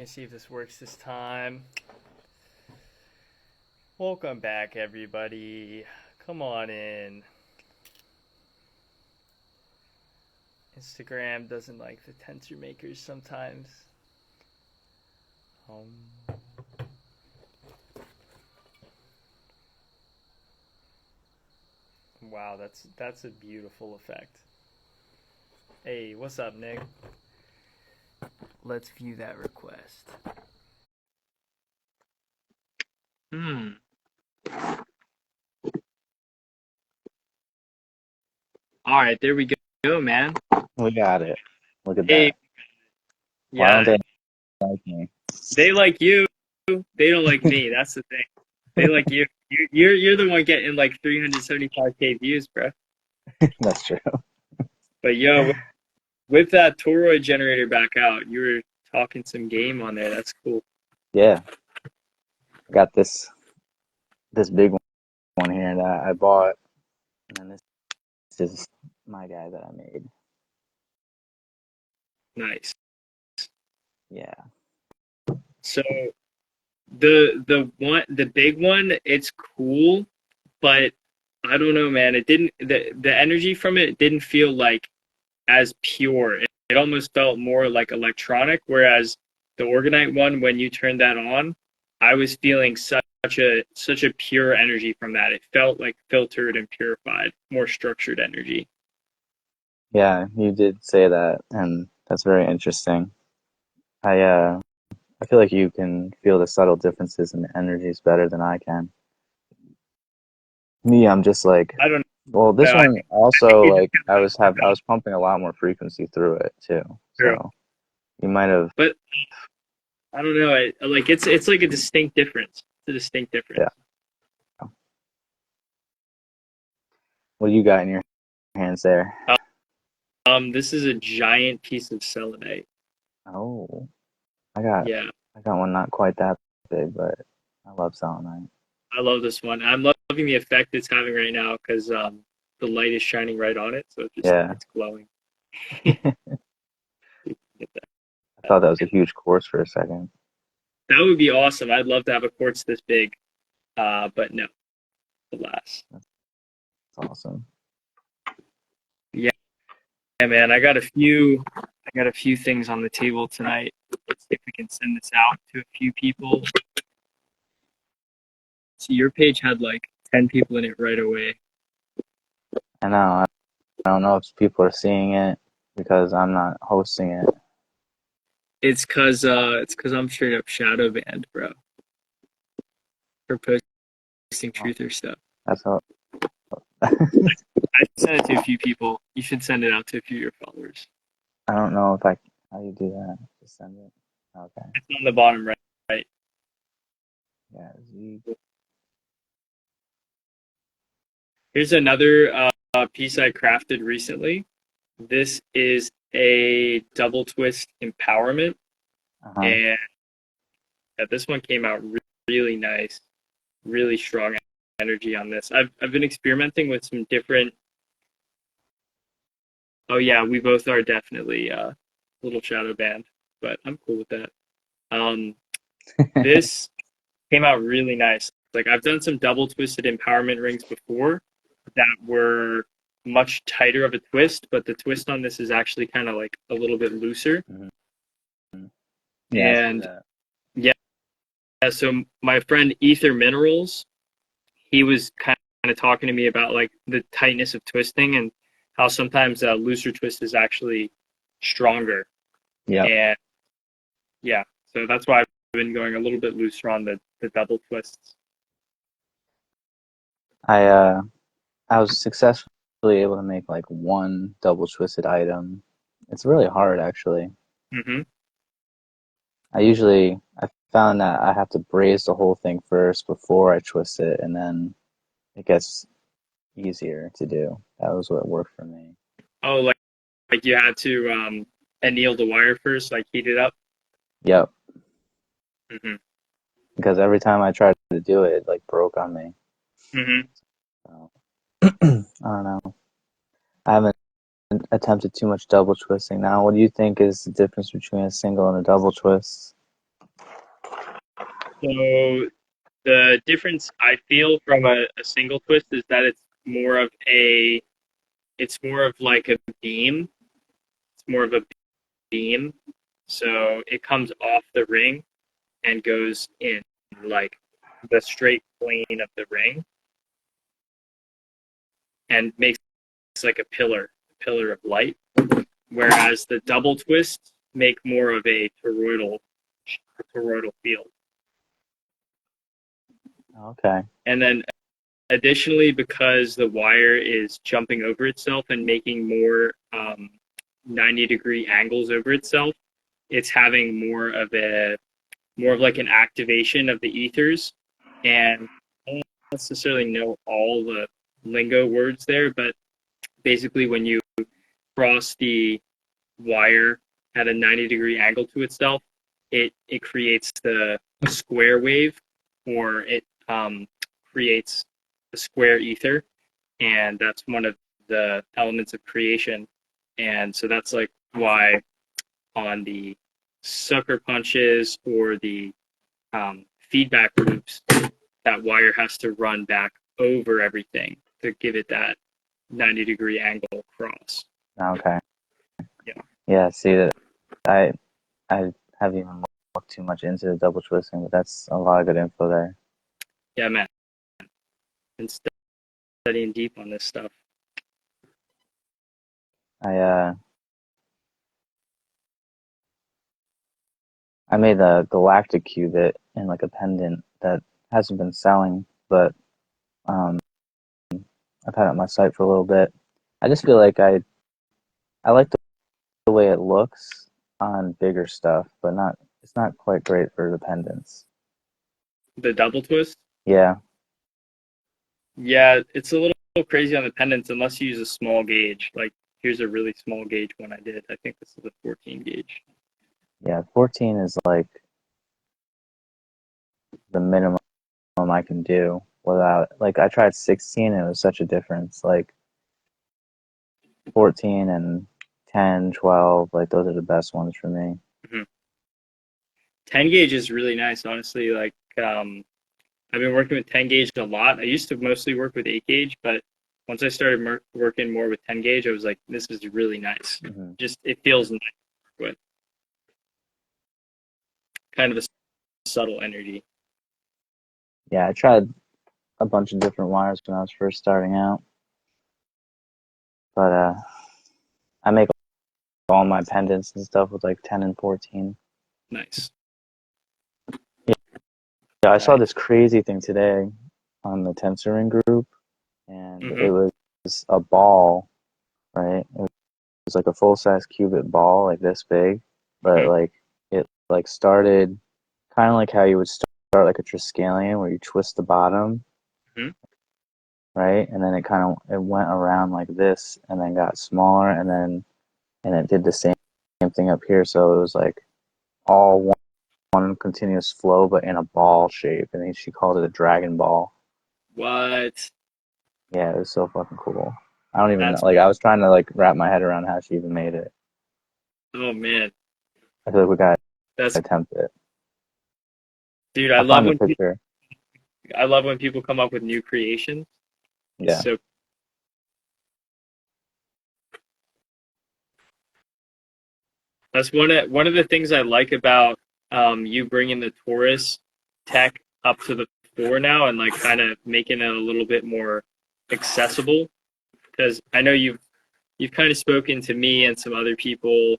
see if this works this time. Welcome back, everybody. Come on in. Instagram doesn't like the tensor makers sometimes. Wow, that's a beautiful effect. Hey, what's up, Nick? Let's view that request. All right, there we go, man. We got it. Look at Hey, that. Why yeah, don't they like me? they like you. They don't like me. That's the thing. They like you. You're the one getting like 375K views, bro. That's true. But yo, with that toroid generator back out, you were talking some game on there. That's cool. Yeah, got this big one here that I bought, and then this is my guy that I made. Nice. Yeah. So the big one, it's cool, but I don't know, man. It didn't the energy from it didn't feel like as pure. It almost felt more like electronic, whereas the Orgonite one, when you turned that on, I was feeling such a pure energy from that. It felt like filtered and purified, more structured energy. Yeah, you did say that, and that's very interesting. I feel like you can feel the subtle differences in the energies better than I can. Me, I'm just like, I don't well, this know. I one think also you just like I was pumping a lot more frequency through it too. true. So you might have, But I don't know. Like it's like a distinct difference. It's a distinct difference. yeah. What do you got in your hands there? This is a giant piece of selenite. Oh, I got Yeah, I got one not quite that big, but I love selenite. I love this one. I'm loving the effect it's having right now because the light is shining right on it, so Yeah, it's glowing. I thought that was a huge course for a second. That would be awesome. I'd love to have a quartz this big, but no, alas. That's awesome. Yeah, yeah, man. I got a few things on the table tonight. Let's see if we can send this out to a few people. So your page had like 10 people in it right away. I know. I don't know if people are seeing it because I'm not hosting it. It's cause I'm straight up shadow banned, bro, for posting Oh, truther stuff. that's all. I sent it to a few people. You should send it out to a few of your followers. I don't know if I how you do that. Just send it. Okay. It's on the bottom right. Right. Yeah. Z. Here's another piece I crafted recently. This is a double twist empowerment, Uh-huh. and this one came out really nice, really strong energy on this. I've been experimenting with some different. Oh yeah, we both are definitely little shadow band, but I'm cool with that. Um, this came out really nice. Like I've done some double twisted empowerment rings before that were much tighter of a twist, but the twist on this is actually kind of like a little bit looser. Mhm. Yeah, I see And that. yeah, so my friend Ether Minerals, he was kind of talking to me about like the tightness of twisting and how sometimes a looser twist is actually stronger. Yep. And yeah, so that's why I've been going a little bit looser on the double twists. I uh I was successfully able to make like one double twisted item. It's really hard actually. Hmm. I found that I have to braise the whole thing first before I twist it, and then it gets easier to do. That was what worked for me. Oh, like you had to anneal the wire first, like heat it up. Yep. Hmm. Because every time I tried to do it, it like broke on me. Hmm. So I don't know. I haven't attempted too much double twisting now. What do you think is the difference between a single and a double twist? So the difference I feel from a single twist is that it's more of like a beam. It's more of a beam. So it comes off the ring and goes in like the straight plane of the ring and makes like a pillar of light. Whereas the double twists make more of a toroidal field. Okay. And then additionally, because the wire is jumping over itself and making more 90-degree angles over itself, it's having more of like an activation of the ethers. And I don't necessarily know all the lingo words there, but basically when you cross the wire at a 90-degree angle to itself, it creates the square wave, or it creates a square ether, and that's one of the elements of creation. And so that's like why on the sucker punches or the feedback loops, that wire has to run back over everything to give it that 90-degree angle across. Okay. Yeah. Yeah. See that I haven't even looked too much into the double twisting, but that's a lot of good info there. Yeah, man. And studying deep on this stuff. I I made the galactic cubit in like a pendant that hasn't been selling, but um, I've had it on my site for a little bit. I just feel like I like the way it looks on bigger stuff, but not it's not quite great for the pendants. The double twist. Yeah, Yeah, it's a little crazy on the pendants unless you use a small gauge. Like here's a really small gauge one I did. I think this is a 14 gauge. yeah. 14 is like the minimum I can do without like I tried 16 and it was such a difference. Like 14 and 10, 12, like those are the best ones for me. Mm-hmm. 10 gauge is really nice, honestly. Like I've been working with 10 gauge a lot. I used to mostly work with 8 gauge, but once I started working more with 10 gauge, I was like, this is really nice. Mm-hmm. Just it feels nice with kind of a subtle energy. Yeah, I tried a bunch of different wires when I was first starting out, but I make all my pendants and stuff with like 10 and 14. Nice. Yeah, I saw Nice. this crazy thing today on the Tensoring group, and Mm-hmm. it was a ball, right? It was like a full-size cubit ball, like this big, but Mm-hmm. like it like started kind of like how you would start like a Triskelion, where you twist the bottom, Mm-hmm. right? And then it went around like this, and then got smaller, and it did the same thing up here. So it was like all one continuous flow, but in a ball shape, and then she called it a Dragon Ball. What? Yeah, it was so fucking cool. I don't even know. That's Like, I was trying to like wrap my head around how she even made it. oh man. I feel like we gotta That's attempt it. dude. I'll find the picture. I love when people come up with new creations. It's Yeah. so that's one of the things I like about you bringing the Torus tech up to the fore now and like kind of making it a little bit more accessible, because I know you've kind of spoken to me and some other people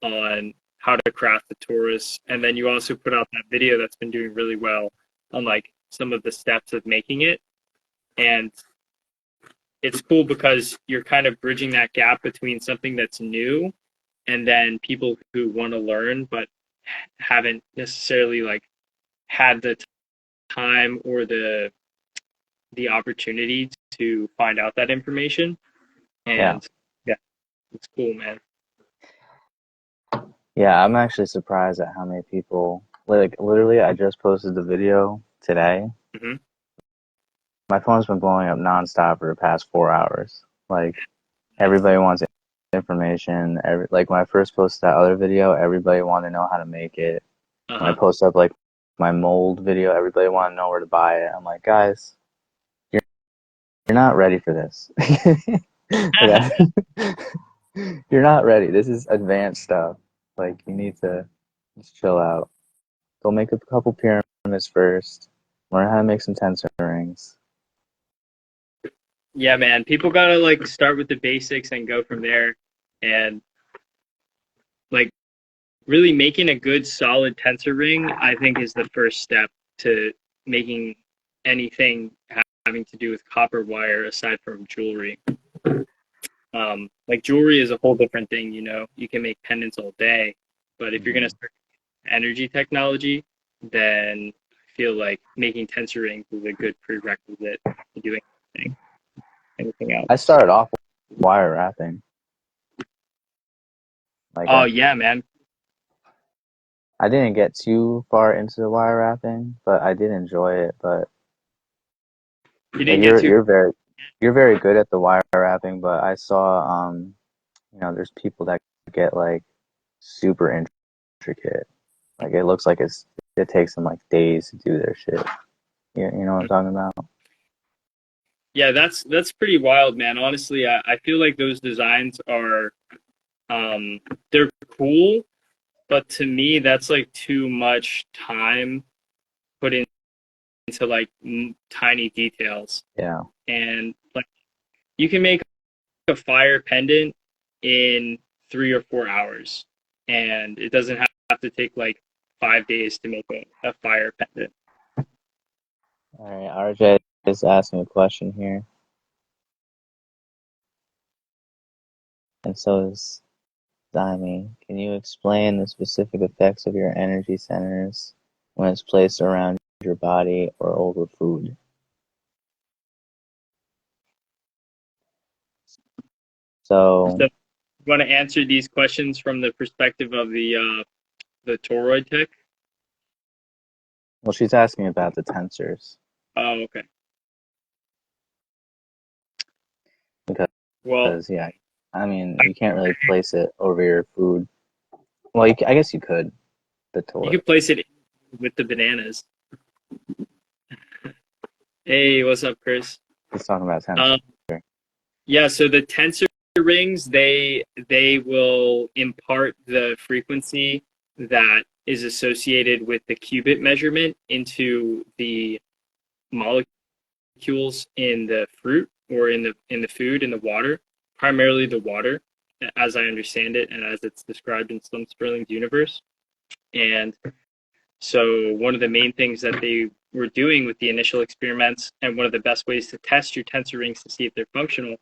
on how to craft the Torus, and then you also put out that video that's been doing really well on like some of the steps of making it. And it's cool because you're kind of bridging that gap between something that's new and then people who want to learn but haven't necessarily like had the time or the opportunity to find out that information. Yeah. And yeah, it's cool, man. Yeah, I'm actually surprised at how many people, like, literally, I just posted the video today. Mm-hmm. My phone's been blowing up nonstop for the past 4 hours. Like, everybody wants information. Like, when I first posted that other video, everybody wanted to know how to make it. When I Uh-huh. post up, like, my mold video. Everybody want to know where to buy it. I'm like, guys, you're you're not ready for this. Like, you're not ready. This is advanced stuff. Like, you need to just chill out. Go make a couple pyramids first. Learn how to make some tensor rings. Yeah, man. People gotta like start with the basics and go from there. And like really making a good solid tensor ring, I think is the first step to making anything having to do with copper wire aside from jewelry. Like jewelry is a whole different thing, you know. You can make pendants all day, but if you're gonna Mhm. start energy technology, then I feel like making tensor rings is a good prerequisite to doing anything else. I started off wire wrapping. Like Oh yeah, man. I didn't get too far into the wire wrapping, but I did enjoy it. But You yeah, didn't get too. you're very good at the wire wrapping. But I saw there's people that get like super intricate. Like it looks like it takes them like days to do their shit. You know what I'm talking about? Yeah, that's pretty wild, man. Honestly, I feel like those designs are um they're cool, but to me that's like too much time put into like tiny details. Yeah. And like you can make a fire pendant in 3 or 4 hours, and it doesn't have to take like 5 days to make a fire pendant. All right. RJ is asking a question here, and so is Dimey. Can you explain the specific effects of your energy centers when it's placed around your body or over food? So, So, you want to answer these questions from the perspective of the toroid tech? well, she's asking about the tensors Oh, okay. Well, because, yeah, I mean, you can't really place it over your food. Well, I guess you could, the you toy. could place it with the bananas. Hey, what's up, Chris? He's talking about tensor. Um, yeah, so the tensor rings, they will impart the frequency that is associated with the qubit measurement into the molecules in the fruit or in the food in the water, primarily the water, as I understand it, and as it's described in Slim Sperling's universe. And so one of the main things that they were doing with the initial experiments, and one of the best ways to test your tensor rings to see if they're functional,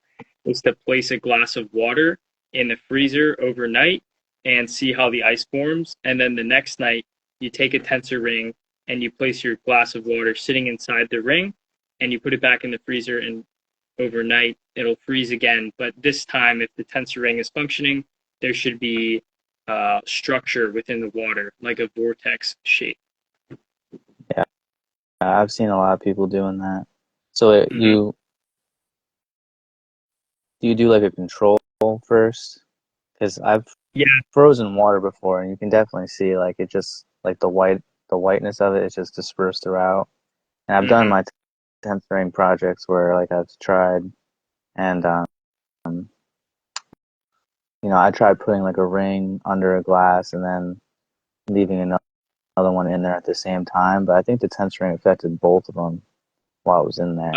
is to place a glass of water in the freezer overnight and see how the ice forms. And then the next night, you take a tensor ring and you place your glass of water sitting inside the ring, and you put it back in the freezer, and overnight it'll freeze again. But this time, if the tensor ring is functioning, there should be structure within the water, like a vortex shape. Yeah, I've seen a lot of people doing that. So Mm-hmm. do you do like a control first? Because I've Yeah. frozen water before, and you can definitely see like it just like the whiteness of it is just dispersed throughout. And I've done Mm-hmm. my tempering projects where like I've tried and I tried putting like a ring under a glass and then leaving another one in there at the same time. But I think the tensor affected both of them while it was in there.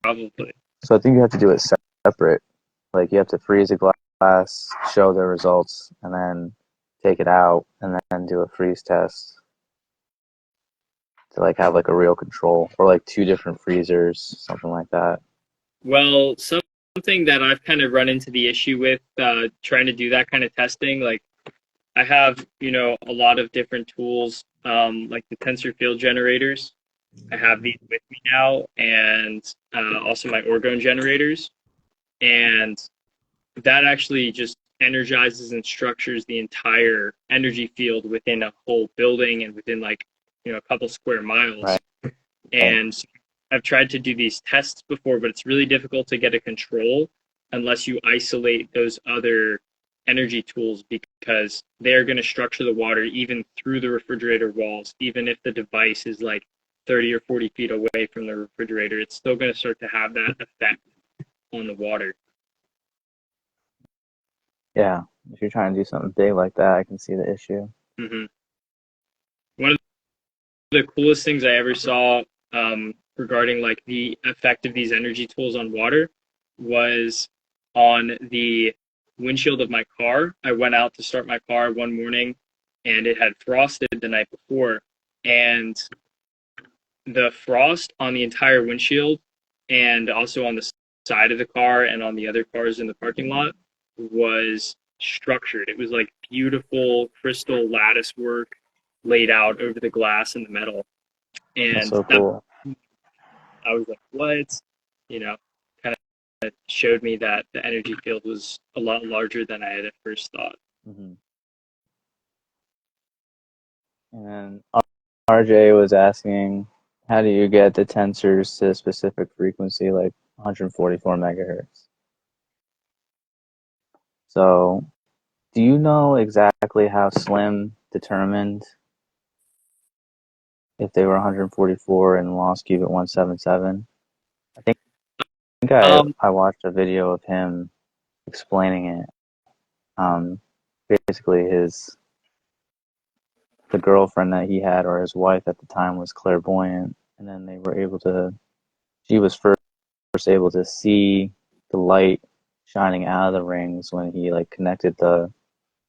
Probably. So I think you have to do it separate. Like you have to freeze a glass, show the results, and then take it out and then do a freeze test to like have like a real control or like two different freezers, something like that. Well, something that I've kind of run into the issue with trying to do that kind of testing, like I have, a lot of different tools, like the tensor field generators. I have these with me now, and also my orgone generators. And that actually just energizes and structures the entire energy field within a whole building and within like a couple square miles. Right. And I've tried to do these tests before, but it's really difficult to get a control unless you isolate those other energy tools because they're going to structure the water even through the refrigerator walls, even if the device is like 30 or 40 feet away from the refrigerator, it's still going to start to have that effect on the water. Yeah, if you're trying to do something big like that, I can see the issue. Mm-hmm. One of the coolest things I ever saw regarding like the effect of these energy tools on water was on the windshield of my car. I went out to start my car one morning and it had frosted the night before. And the frost on the entire windshield and also on the side of the car and on the other cars in the parking lot was structured. It was like beautiful crystal lattice work laid out over the glass and the metal. That's And so that cool. I was like, what? You know, kind of showed me that the energy field was a lot larger than I had at first thought. Hmm. And then RJ was asking, how do you get the tensors to a specific frequency, like 144 megahertz? So, do you know exactly how Slim determined if they were 144 and lost qubit 177? I think Um, I watched a video of him explaining it. Um, Basically, the girlfriend that he had, or his wife at the time, was clairvoyant, and then they were able to. She was first able to see the light shining out of the rings when he like connected the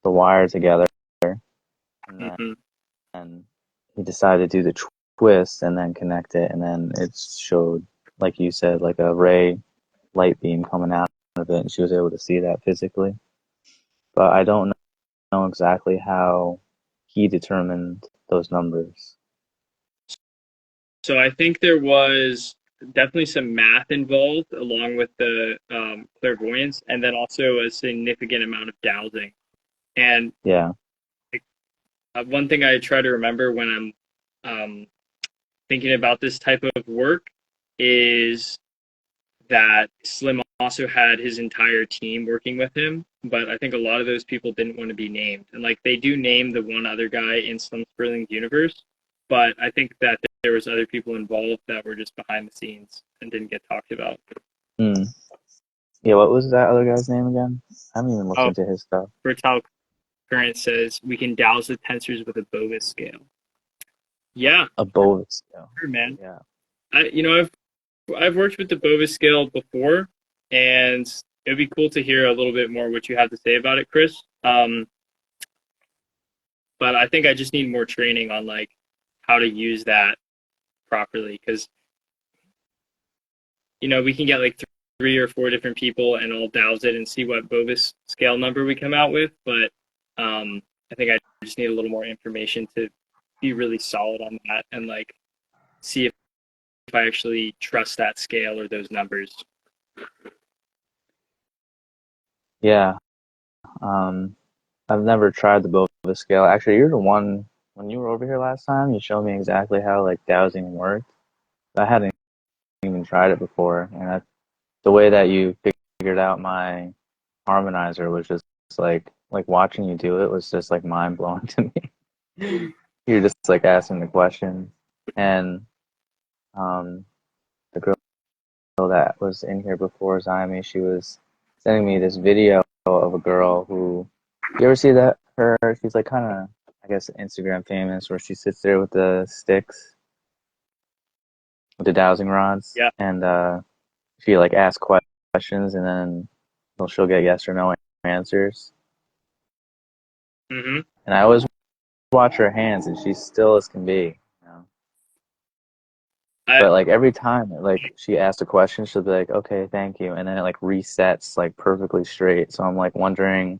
wire together, and mhm. then he decided to do the twist and then connect it, and then it showed, like you said, like a ray light beam coming out of it, and she was able to see that physically. But I don't know exactly how he determined those numbers. So I think there was definitely some math involved along with the clairvoyance, and then also a significant amount of dowsing. And Yeah, one thing I try to remember when I'm thinking about this type of work is that Slim also had his entire team working with him, but I think a lot of those people didn't want to be named. And like they do name the one other guy in Slim Sperling's universe, but I think that there was other people involved that were just behind the scenes and didn't get talked about. hmm. Yeah, what was that other guy's name again? I haven't even looked Oh, into his stuff. Bertal Current says we can douse the tensors with a Bovis scale. Yeah, A Bovis scale. sure, man. Yeah. I've worked with the Bovis scale before, and it'd be cool to hear a little bit more what you have to say about it, Chris. But I think I just need more training on like how to use that properly because we can get like three or four different people and all douse it and see what Bovis scale number we come out with. But I think I just need a little more information to be really solid on that and like see if I actually trust that scale or those numbers. Yeah. Um, I've never tried the Bova scale. Actually, you're the one, when you were over here last time, you showed me exactly how like dowsing worked. I hadn't even tried it before, and the way that you figured out my harmonizer was just like watching you do it was just like mind blowing to me. You're just like asking the questions, and um, the girl that was in here before Zaimi, she was sending me this video of a girl who, you ever see that her? She's like kind of, I guess, Instagram famous, where she sits there with the sticks, with the dowsing rods, Yeah. and she like asks questions, and then she'll get yes or no answers. Mm-hmm. And I always watch her hands, and she's still as can be. You know? I But like every time, like she asks a question, she'll be like, "Okay, thank you," and then it like resets like perfectly straight. So I'm like wondering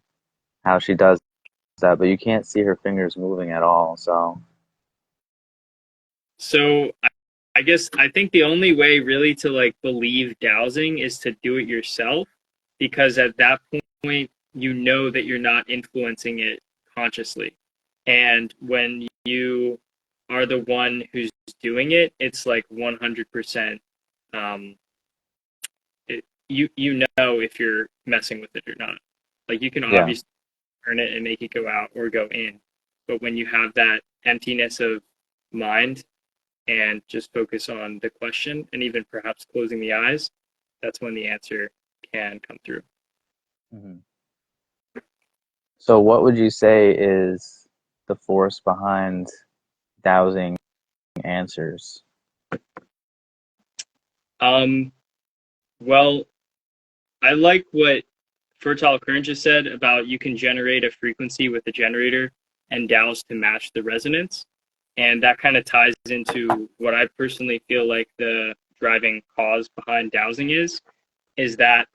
how she does that, but you can't see her fingers moving at all. So so I guess I think the only way really to like believe dowsing is to do it yourself because at that point you know that you're not influencing it consciously. And when you are the one who's doing it, it's like 100% um you know if you're messing with it or not. Like you can yeah, obviously turn it and make it go out or go in. But when you have that emptiness of mind and just focus on the question and even perhaps closing the eyes, that's when the answer can come through. Mm-hmm. So what would you say is the force behind dowsing answers? Well, I like what Fertile Current just said about you can generate a frequency with the generator and douse to match the resonance. And that kind of ties into what I personally feel like the driving cause behind dowsing is that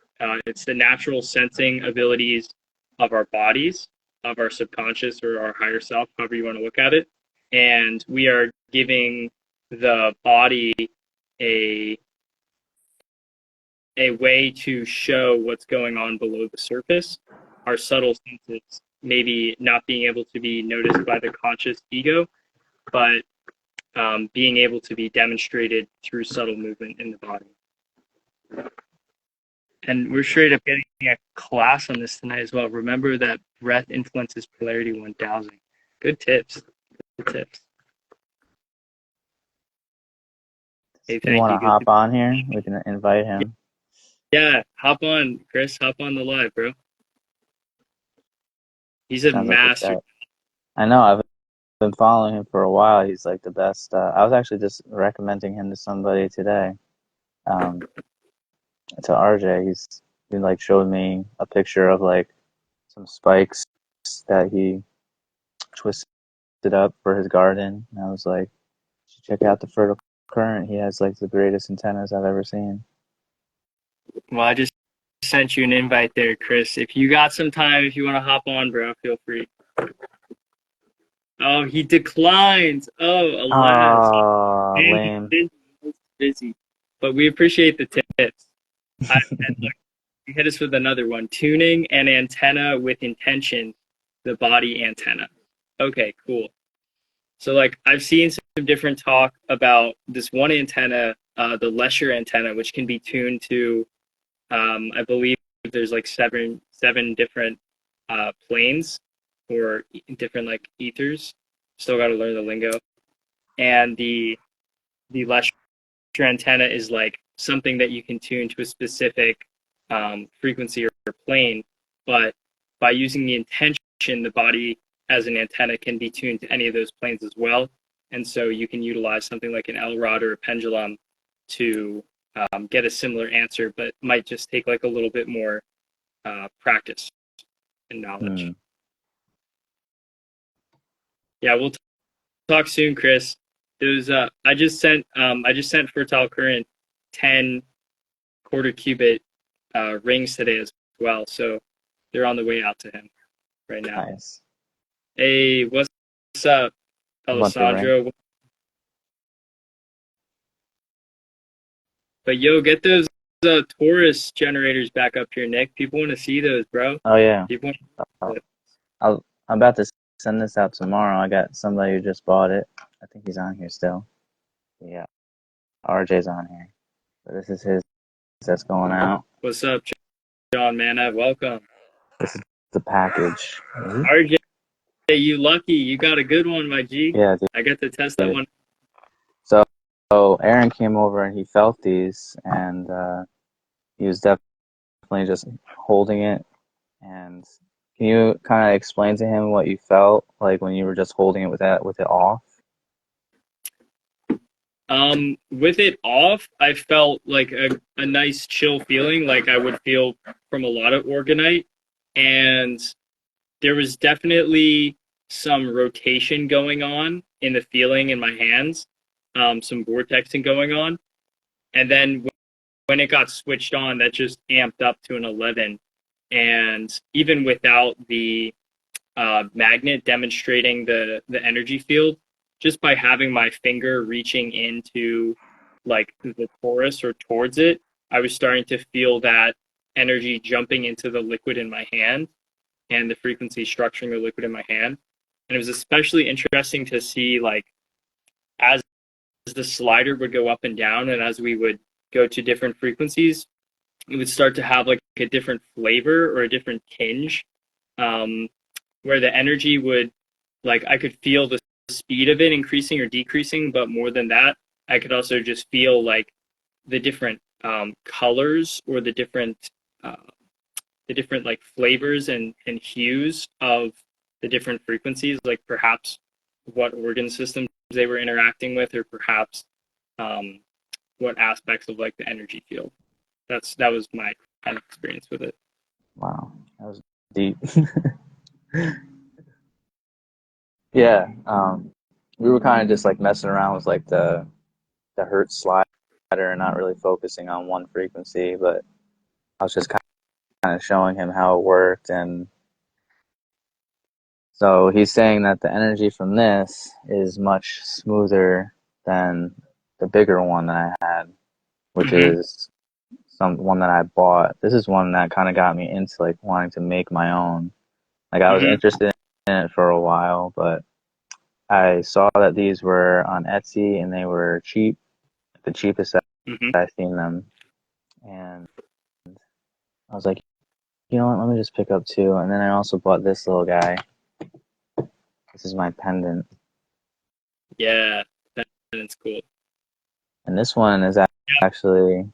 it's the natural sensing abilities of our bodies, of our subconscious or our higher self, however you want to look at it. And we are giving the body a a way to show what's going on below the surface, our subtle senses maybe not being able to be noticed by the conscious ego, but being able to be demonstrated through subtle movement in the body. And we're straight up getting a class on this tonight as well. Remember that breath influences polarity when dowsing. Good tips. Good tips. Hey, You thank want you. to Good. hop on here? We can invite him. Yeah, hop on, Chris. Hop on the live, bro. He's a Sounds like a master. bet. I know. I've been following him for a while. He's like the best. I was actually just recommending him to somebody today. To RJ, he like showed me a picture of like some spikes that he twisted up for his garden. And I was like, check out the fertile current. He has like the greatest antennas I've ever seen. Well, I just sent you an invite there, Chris. If you got some time, if you want to hop on, bro, feel free. Oh, he declines. Oh, alas. Oh, Man, lame. he's busy. But we appreciate the tips. And look, you hit us with another one. Tuning an antenna with intention, the body antenna. Okay, cool. So, like, I've seen some different talk about this one antenna, the Lesher antenna, which can be tuned to, I believe there's like seven different planes or different like ethers. Still got to learn the lingo. And the Lesher antenna is like something that you can tune to a specific frequency or plane, but by using the intention, the body as an antenna can be tuned to any of those planes as well. And so you can utilize something like an L rod or a pendulum to get a similar answer, but might just take like a little bit more practice and knowledge. Yeah, we'll talk soon, Chris. It was I just sent Fertile Current 10 quarter cubit rings today as well, so they're on the way out to him right now. Nice. Hey, what's up, Alessandro? But yo, get those Torus generators back up here, Nick. People want to see those, bro. Oh yeah. People want I'm about to send this out tomorrow. I got somebody who just bought it. I think he's on here still. Yeah, RJ's on here. So this is his that's going out. What's up, John Manna? Welcome. This is the package. RJ, you lucky. You got a good one, my G. Yeah, dude. I got to test that one. So Aran came over and he felt these, and he was definitely just holding it. And can you kind of explain to him what you felt like when you were just holding it with it off? With it off, I felt like a nice chill feeling, like I would feel from a lot of Orgonite. And there was definitely some rotation going on in the feeling in my hands, some vortexing going on. And then when it got switched on, that just amped up to an 11. And even without the magnet demonstrating the energy field, just by having my finger reaching into like the torus or towards it, I was starting to feel that energy jumping into the liquid in my hand and the frequency structuring the liquid in my hand. And it was especially interesting to see like as the slider would go up and down and as we would go to different frequencies, it would start to have like a different flavor or a different tinge. where the energy would, like, I could feel the speed of it increasing or decreasing, but more than that, I could also just feel like the different colors or uh, the different like flavors and hues of the different frequencies, like perhaps what organ systems they were interacting with, or perhaps um, what aspects of like the energy field. That was my kind of experience with it. Wow, that was deep. Yeah, we were kind of just like messing around with like the hertz slider and not really focusing on one frequency, but I was just kind of showing him how it worked. And so he's saying that the energy from this is much smoother than the bigger one that I had, which Mm-hmm. is some one that I bought. This is one that kind of got me into like wanting to make my own. Like I was Mm-hmm. interested in it for a while, but I saw that these were on Etsy and they were cheap, the cheapest that Mm-hmm. I've seen them. And I was like, you know what, let me just pick up two. And then I also bought this little guy. This is my pendant. Yeah, that's cool. And this one is actually,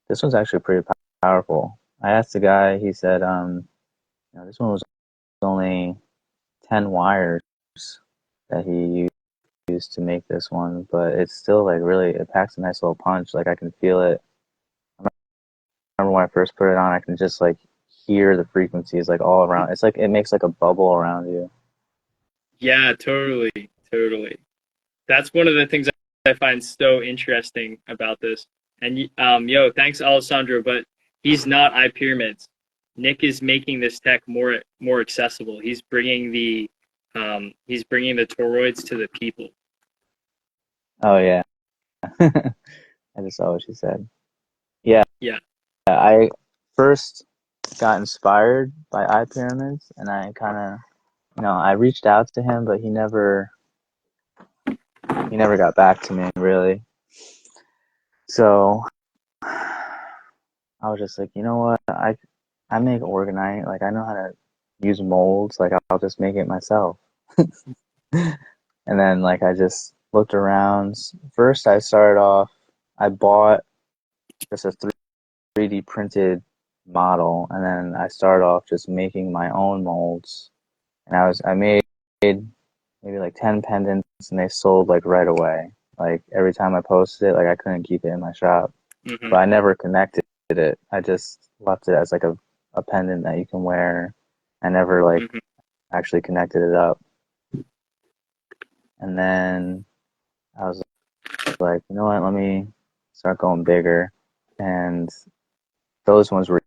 this one's actually pretty powerful. I asked the guy, he said, this one was only 10 wires that he used to make this one, but it's still like really, it packs a nice little punch. Like I can feel it. I remember when I first put it on, I can just like hear the frequencies like all around. It's like it makes like a bubble around you. Yeah, totally, totally. That's one of the things I find so interesting about this. And yo, thanks Alessandro, but he's not iPyramids. Nick is making this tech more accessible. He's bringing the toroids to the people. Oh yeah, I just saw what she said. Yeah, Yeah. I first got inspired by eye pyramids, and I kind of, I reached out to him, but he never got back to me really. So I was just like, you know what, I make Orgonite, like I know how to use molds, like I'll just make it myself. And then like I just looked around. First, I started off. I bought just a 3D printed model, and then I started off just making my own molds. And I made maybe like 10 pendants, and they sold like right away. Like every time I posted it, like I couldn't keep it in my shop, Hmm. but I never connected it. I just left it as like a pendant that you can wear. I never like Hmm. actually connected it up. And then I was like, you know what, let me start going bigger. And those ones were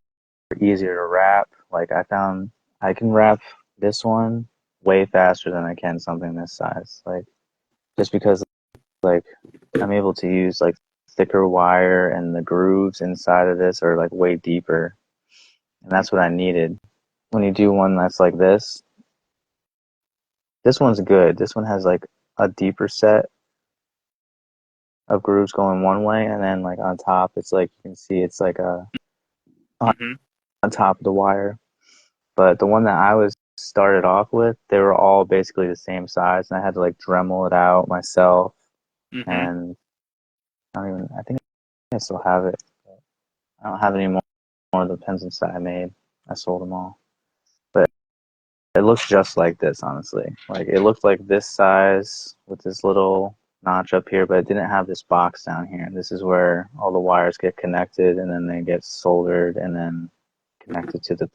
easier to wrap. Like I found I can wrap this one way faster than I can something this size. Like just because like I'm able to use like thicker wire and the grooves inside of this are like way deeper. And that's what I needed. When you do one that's like this one's good. This one has like a deeper set of grooves going one way, and then like on top it's like you can see it's like a Hmm. on top of the wire. But the one that I was started off with, they were all basically the same size, and I had to like Dremel it out myself. Hmm. And I think I still have it. I don't have any more of the pencils that I made. I sold them all. But it looks just like this, honestly. Like it looked like this size with this little notch up here, but it didn't have this box down here. This is where all the wires get connected, and then they get soldered, and then connected to the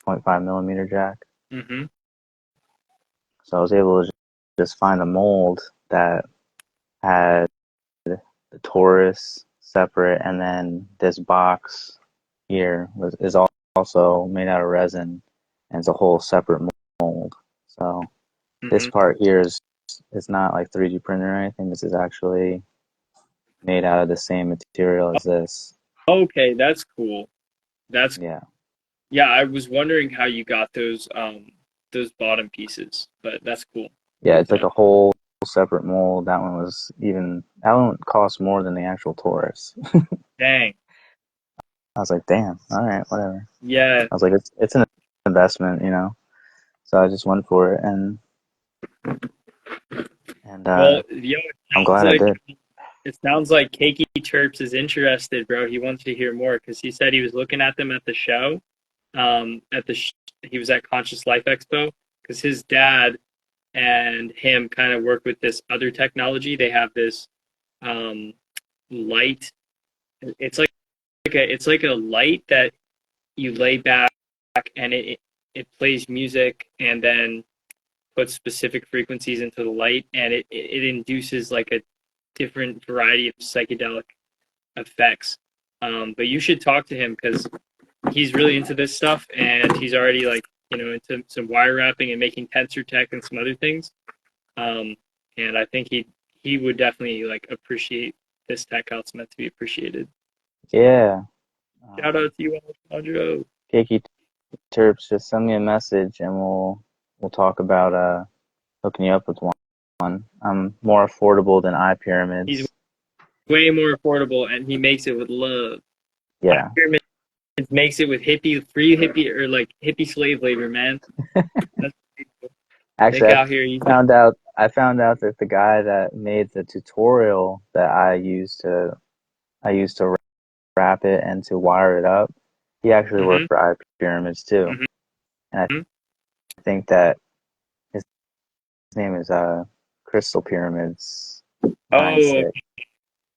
3.5 millimeter jack. Hmm. So I was able to just find a mold that had the Torus separate, and then this box here is also made out of resin, and it's a whole separate mold. So this Hmm. part here is not like 3D printed or anything. This is actually made out of the same material as this. Okay, that's cool. That's Yeah, Yeah, I was wondering how you got those bottom pieces, but that's cool. yeah, Good it's to like know. a whole separate mold. That one cost more than the actual Taurus. Dang. I was like, damn, all right, whatever. Yeah. I was like, it's an investment, So I just went for it, and Well, I'm sounds glad I like did. it sounds like Keiki Terps is interested, bro. He wants to hear more because he said he was looking at them at the show. He was at Conscious Life Expo because his dad and him kind of work with this other technology. They have this um, light. It's like a light that you lay back and it plays music and then puts specific frequencies into the light and it induces like a different variety of psychedelic effects. But you should talk to him because he's really into this stuff and he's already like into some wire wrapping and making tensor tech and some other things. Um, and I think he would definitely like appreciate this tech how it's meant to be appreciated. Yeah. Shout out to you, Alejandro. Kiki Terps, just send me a message and we'll talk about hooking you up with one. I'm more affordable than eye He's pyramids. way more affordable and he makes it with love. Yeah. Pyramid makes it with free hippie or like hippie slave labor, man. That's Nick Actually, out here. You I found out that the guy that made the tutorial that I used to wrap it and to wire it up, he actually mm-hmm, worked for eye pyramids too. And I mm-hmm. think that his name is Crystal Pyramids Oh, 96.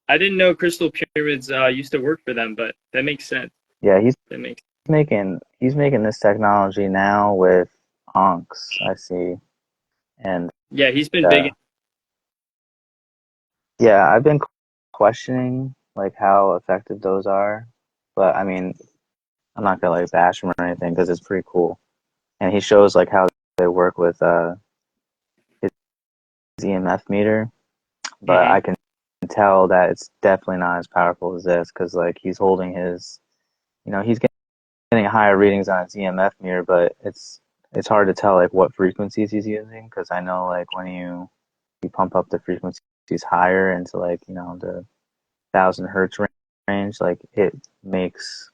I didn't know Crystal Pyramids used to work for them, but that makes sense. Yeah, That makes he's making this technology now with onks, I see. And Yeah, he's been big. uh yeah, I've been questioning like how effective those are, but I mean, I'm not gonna like bash him or anything because it's pretty cool. And he shows like how they work with his EMF meter, but Mm-hmm, I can tell that it's definitely not as powerful as this because like he's holding his, he's getting higher readings on his EMF meter, but it's hard to tell like what frequencies he's using because I know like when you pump up the frequencies higher into like the 1,000 hertz range, like it makes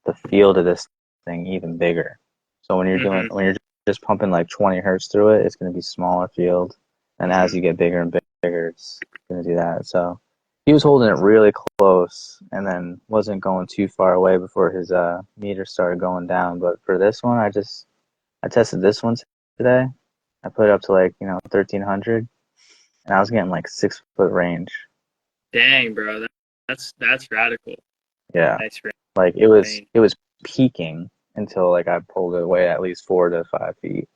the field of this thing even bigger. So mm-hmm, when you're just pumping like 20 hertz through it, it's going to be smaller field, and as mm-hmm, you get bigger and bigger, it's going to do that. So he was holding it really close, and then wasn't going too far away before his meter started going down. But for this one, I tested this one today. I put it up to like 1,300, and I was getting like 6 foot range. Dang, bro, that's radical. Yeah, Nice like range. it was peaking until like I pulled it away at least 4 to 5 feet.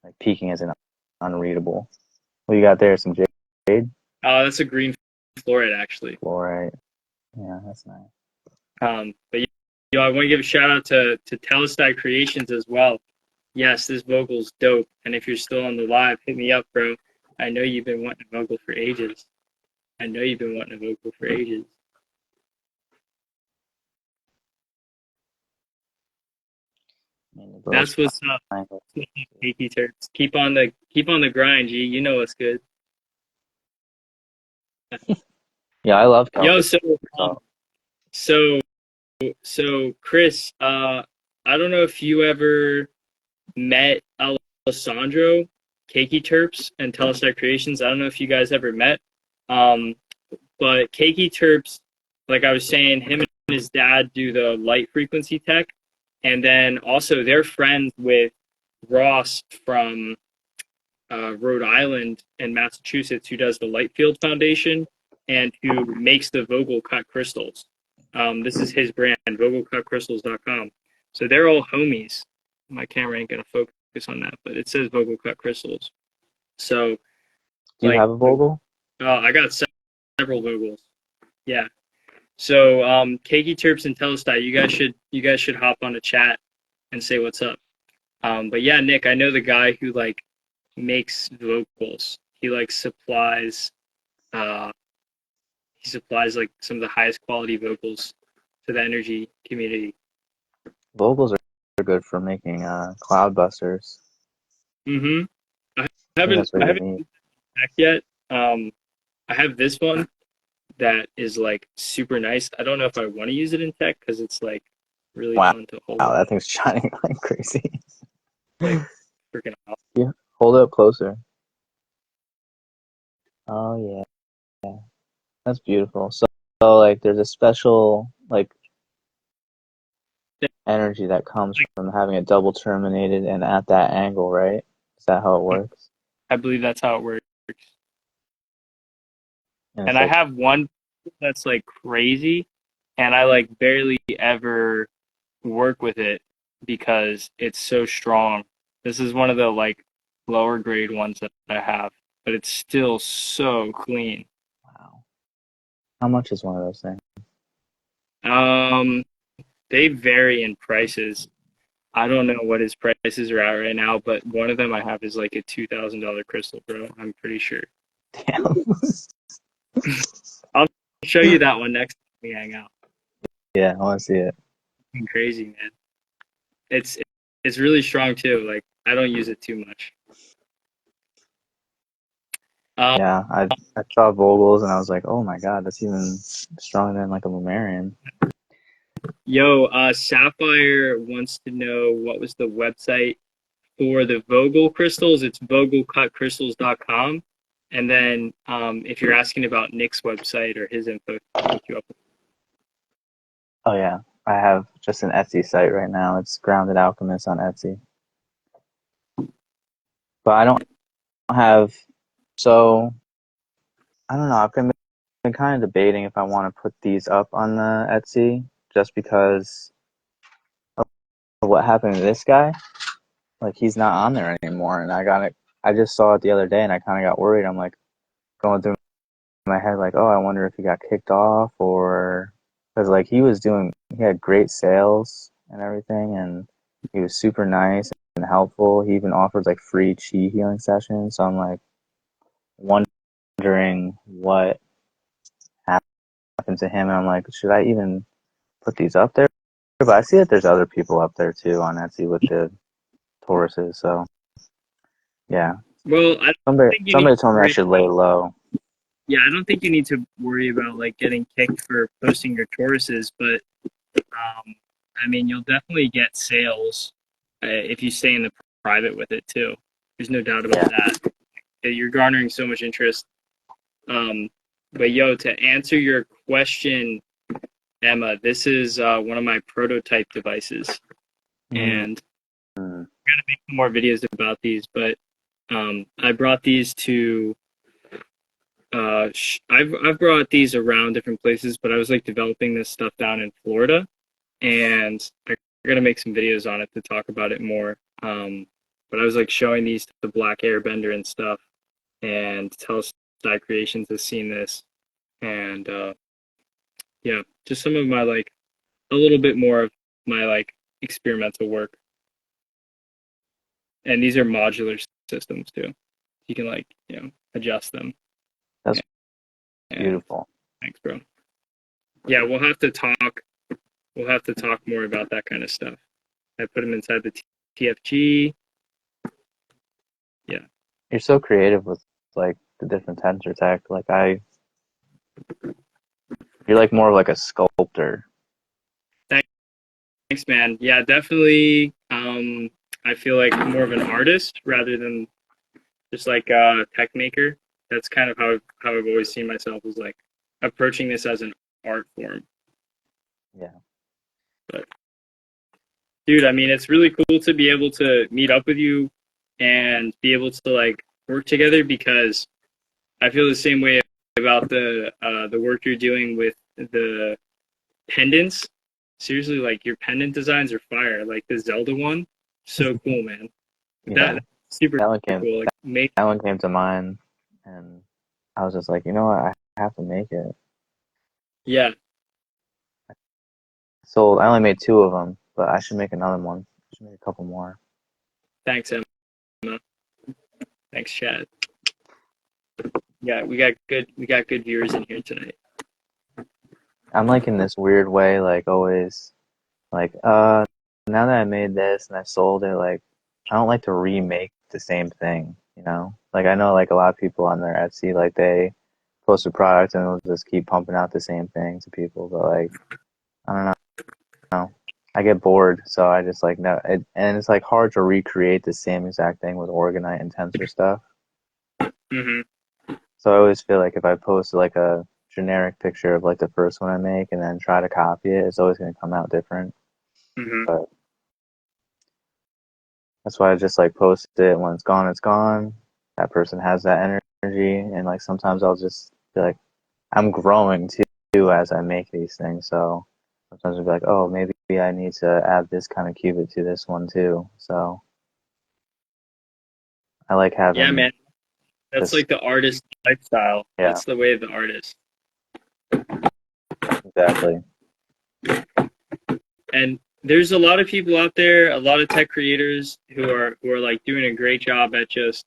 Like peaking isn't unreadable. What you got there? Some jade, Oh, that's a green fluoride actually. fluorite. Yeah, that's nice. But I want to give a shout out to Telestai Creations as well. Yes, this Vogel's dope. And if you're still on the live, hit me up, bro. I know you've been wanting a Vogel for ages. I know you've been wanting a Vogel for ages. I mean, the bro's That's what's up. fine. Geeky turds. Keep on the grind, G. You know what's good. Yeah, I love Yo, Celtic. So so Chris, I don't know if you ever met Alessandro, Keiki Terps, and Telestar Creations. I don't know if you guys ever met. Um, but Keiki Terps, like I was saying, him and his dad do the light frequency tech. And then also they're friends with Ross from Rhode Island and Massachusetts, who does the Light Field Foundation and who makes the Vogel cut crystals. This is his brand, vogelcutcrystals.com. So they're all homies. My camera ain't gonna focus on that, but it says Vogel cut crystals. So do you like, have a Vogel? I got several Vogels. Yeah. So Keiki Terps and Telestai, you guys should hop on a chat and say what's up. But yeah, Nick, I know the guy who like makes vocals. He like uh supplies like some of the highest quality vocals to the energy community. Vogels are good for making cloud busters. Mm-hmm. I I think that's what I you haven't need. back yet. I have this one that is like super nice. I don't know if I want to use it in tech because it's like really Wow, fun to hold. that thing's shining like crazy. like freaking awesome. Yeah, hold it up closer. Oh yeah, that's beautiful. So like, there's a special like energy that comes Like, from having it double terminated and at that angle, right? Is that how it works? I believe that's how it works. And And it's I like, have one that's like crazy, and I like barely ever work with it because it's so strong. This is one of the like lower grade ones that I have, but it's still so clean. wow, how much is one of those things? Um, they vary in prices. I don't know what his prices are at right now, but one of them I have is like a $2,000 crystal, bro. I'm pretty sure. Damn. I'll show you that one next time we hang out. Yeah, I want to see it. Fucking crazy, man. It's it's really strong too. Like I don't use it too much. Um, Yeah, I saw Vogels and I was like, oh my god, that's even stronger than like a Lumerian. Sapphire wants to know what was the website for the Vogel crystals. It's vogelcutcrystals.com. And then if you're asking about Nick's website or his info, I'll hook you up. Oh yeah, I have just an Etsy site right now. It's Grounded Alchemist on Etsy, but I don't have. So I don't know. I've been kind of debating if I want to put these up on the Etsy just because of what happened to this guy. Like he's not on there anymore, and I got it. I just saw it the other day, and I kind of got worried. I'm like going through my head, like, oh, I wonder if he got kicked off or because like he had great sales and everything, and he was super nice and helpful. He even offered like free chi healing sessions. So I'm like wondering what happened to him, and I'm like, should I even put these up there? But I see that there's other people up there too on Etsy with the Tauruses. So yeah, Well, I don't think you need somebody to told me I worry should lay about. low. Yeah, I don't think you need to worry about like getting kicked for posting your Tauruses, but I mean, you'll definitely get sales if you stay in the private with it too. There's no doubt about Yeah. that. You're garnering so much interest. Um, but yo, to answer your question, Emma, this is one of my prototype devices, Mm-hmm. and I'm gonna make some more videos about these. But I brought these to. I've brought these around different places, but I was like developing this stuff down in Florida, and I'm gonna make some videos on it to talk about it more. But I was like showing these to the Black Airbender and stuff, and Telestai Creations has seen this, and yeah, just some of my like a little bit more of my like experimental work. And these are modular systems too. You can like adjust them. That's And beautiful. thanks, bro. Yeah, we'll have to talk. We'll have to talk more about that kind of stuff. I put them inside the TFG. Yeah. You're so creative with like the different tensor tech. You're like more of like a sculptor. Thanks, man. Yeah, definitely. I feel like more of an artist rather than just like a tech maker. That's kind of how I've always seen myself as like approaching this as an art form. Yeah. But dude, I mean, it's really cool to be able to meet up with you and be able to like work together because I feel the same way about the work you're doing with the pendants. Seriously, like your pendant designs are fire. Like the Zelda one, so cool, man. Yeah. That's super That one came cool. Like make that one came to mind and I was just like, you know what, I have to make it. yeah, So I only made two of them, but I should make another one. I should make a couple more. thanks, Emma. Thanks, Chad. Yeah, we got good viewers in here tonight. I'm like in this weird way, like always like now that I made this and I sold it, like I don't like to remake the same thing, you know? Like I know like a lot of people on their Etsy, like they post a product and they'll just keep pumping out the same thing to people, but like I don't know. I get bored, so I just like no, and it's like hard to recreate the same exact thing with Orgonite and Tensor stuff. Mm-hmm. So I always feel like if I post like a generic picture of like the first one I make and then try to copy it, it's always going to come out different. Mm-hmm. But that's why I just like post it when it's gone, it's gone. That person has that energy, and like sometimes I'll just be like, I'm growing too as I make these things. So sometimes I'll be like, oh, maybe I need to add this kind of cubit to this one too. So I like Yeah, having man. That's just like the artist lifestyle. yeah, That's the way of the artist. exactly. And there's a lot of people out there, a lot of tech creators who are like doing a great job at just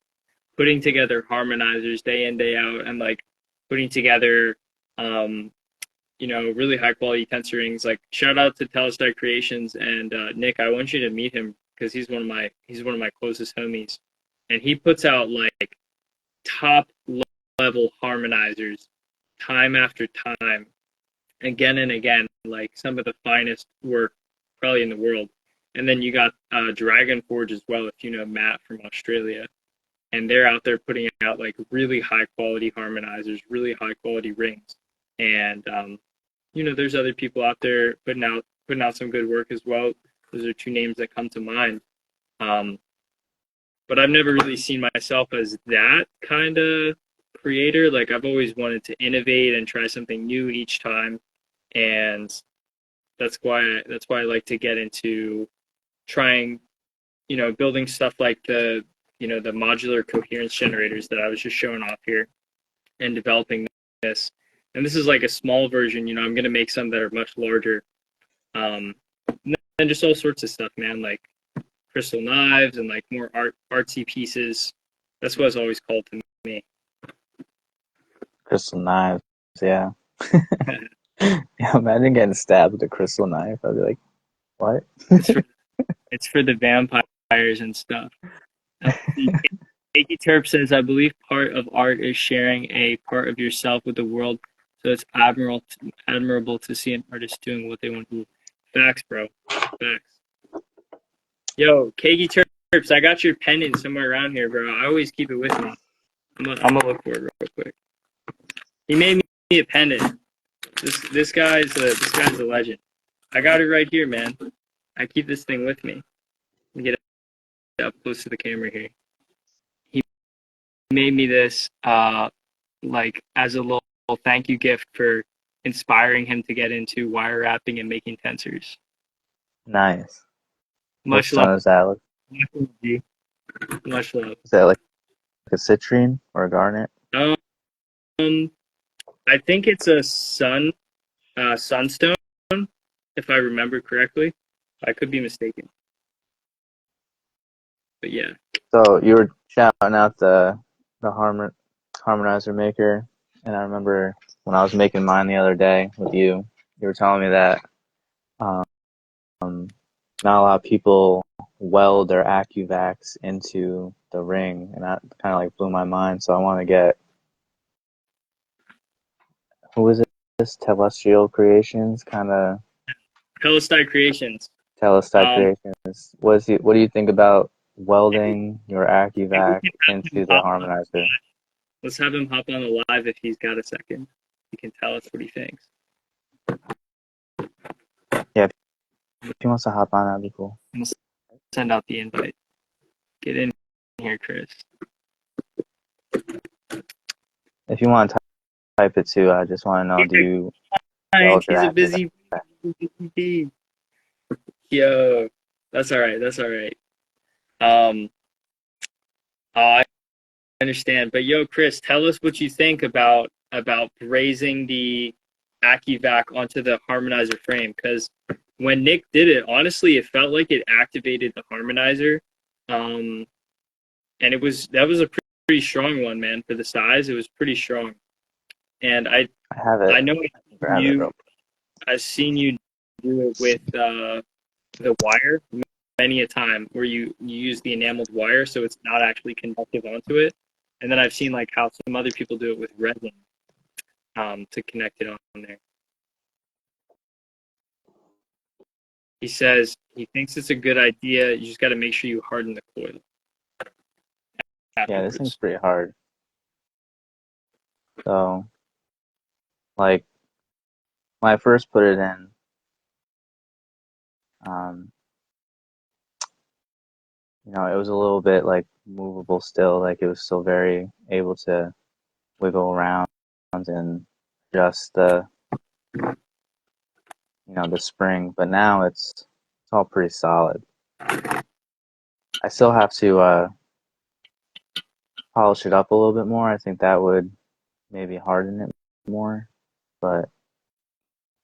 putting together harmonizers day in day out and like putting together um really high quality tensor rings. Like shout out to Telestar Creations and Nick. I want you to meet him because he's one of my closest homies, and he puts out like top level harmonizers time after time, again and again, like some of the finest work probably in the world. And then you got Dragon Forge as well, if you know Matt from Australia, and they're out there putting out like really high quality harmonizers, really high quality rings, and there's other people out there putting out some good work as well. Those are two names that come to mind. Um, but I've never really seen myself as that kind of creator. Like I've always wanted to innovate and try something new each time, and that's why I like to get into trying, building stuff like the modular coherence generators that I was just showing off here and developing this. And this is like a small version. I'm going to make some that are much larger. And just all sorts of stuff, man, like crystal knives and like more artsy pieces. That's what it's always called to me. Crystal knives, yeah. Yeah, imagine getting stabbed with a crystal knife. I'd be like, what? it's for it's for the vampires and stuff. Akey Terp says, I believe part of art is sharing a part of yourself with the world. So it's admirable to see an artist doing what they want to do. Facts, bro. Facts. Yo, Kegi Terps, I got your pendant somewhere around here, bro. I always keep it with me. I'm gonna look for it real quick. He made me a pendant. This guy's a legend. I got it right here, man. I keep this thing with me. Get up close to the camera here. He made me this like as a little thank you gift for inspiring him to get into wire wrapping and making tensors. Nice. What Much love. stone is that? Like, Much love. is that like a citrine or a garnet? Um, I think it's a sunstone, if I remember correctly. I could be mistaken, but yeah. So you were shouting out the harmonizer maker, and I remember when I was making mine the other day with you, you were telling me that um, not a lot of people weld their AccuVacs into the ring, and that kind of like blew my mind. So I want to get, who is it? This Telestial Creations, kind of Telestai Creations. Telestai Um, Creations. What do you think about welding your maybe we AccuVac can have him into the hop on. harmonizer? Let's have him hop on the live if he's got a second. He can tell us what he thinks. Yeah, if he wants to hop on, that'd be cool. We'll send out the invite. Get in here, Chris. If you want to type it too, I just want to know, do you weld your He's a AccuVac? busy bee. Yo, that's all right. That's all right. Um, I understand. But yo, Chris, tell us what you think about brazing the AccuVac onto the harmonizer frame. Because when Nick did it, honestly, it felt like it activated the harmonizer. Um, and that was a pretty strong one, man. For the size, it was pretty strong. And I have it. I know I can grab it real I've seen you do it with the wire many a time, where you use the enameled wire, so it's not actually conductive onto it. And then I've seen like how some other people do it with resin to connect it on there. He says he thinks it's a good idea. You just got to make sure you harden the coil Yeah, this thing's afterwards. pretty hard. So, like, when I first put it in, um, it was a little bit like movable still. Like it was still very able to wiggle around and adjust the spring. But now it's all pretty solid. I still have to polish it up a little bit more. I think that would maybe harden it more. But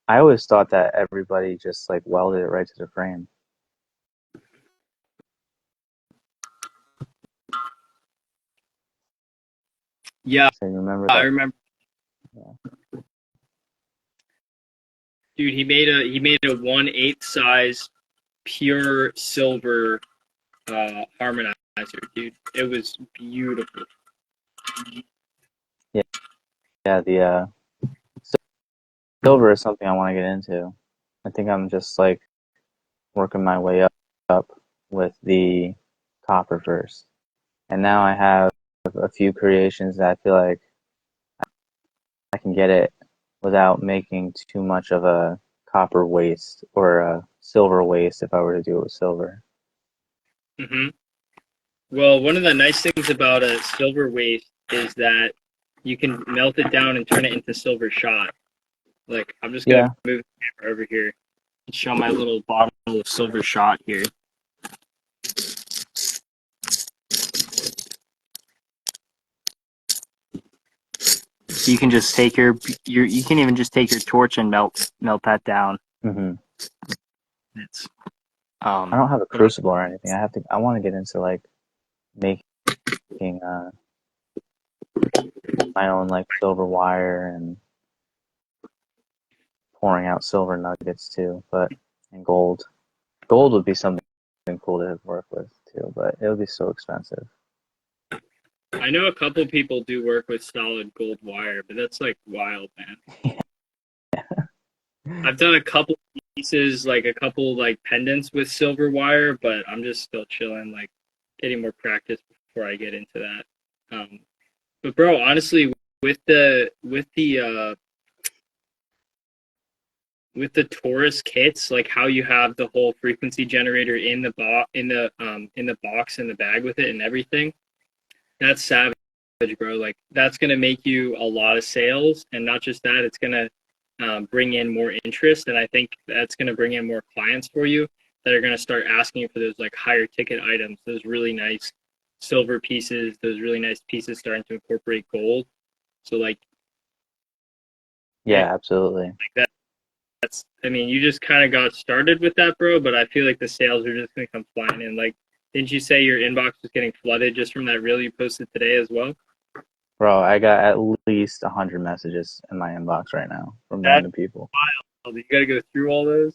I always thought that everybody just like welded it right to the frame. Yeah, So you remember I that? remember, Yeah. dude. He made a 1/8 size pure silver harmonizer, dude. It was beautiful. Yeah, yeah. The silver is something I want to get into. I think I'm just like working my way up with the copper first. And now I have a few creations that I feel like I can get it without making too much of a copper waste or a silver waste if I were to do it with silver. Hmm. Well, one of the nice things about a silver waste is that you can melt it down and turn it into silver shot. Like I'm just gonna Yeah, move the camera over here and show my little bottle of silver shot here. You can just take your you can even just take your torch and melt that down. hmm It's I don't have a what else? crucible or anything. I want to get into like making my own like silver wire and pouring out silver nuggets too, but and gold. Gold would be something cool to work with too, but it would be so expensive. I know a couple people do work with solid gold wire, but that's like wild, man. I've done a couple pieces, like a couple like pendants with silver wire, but I'm just still chilling, like getting more practice before I get into that. But bro, honestly, with the Torus kits, like how you have the whole frequency generator in the box in the bag with it and everything, that's savage, bro. Like that's gonna make you a lot of sales, and not just that, it's gonna bring in more interest, and I think that's gonna bring in more clients for you that are gonna start asking you for those like higher ticket items, those really nice silver pieces, those really nice pieces starting to incorporate gold. So like, yeah, Yeah, absolutely. like that's I mean, you just kind of got started with that, bro. But I feel like the sales are just gonna come flying in. Like, didn't you say your inbox was getting flooded just from that reel you posted today as well? Bro, I got at least 100 messages in my inbox right now from That's random people. wild. You got to go through all those.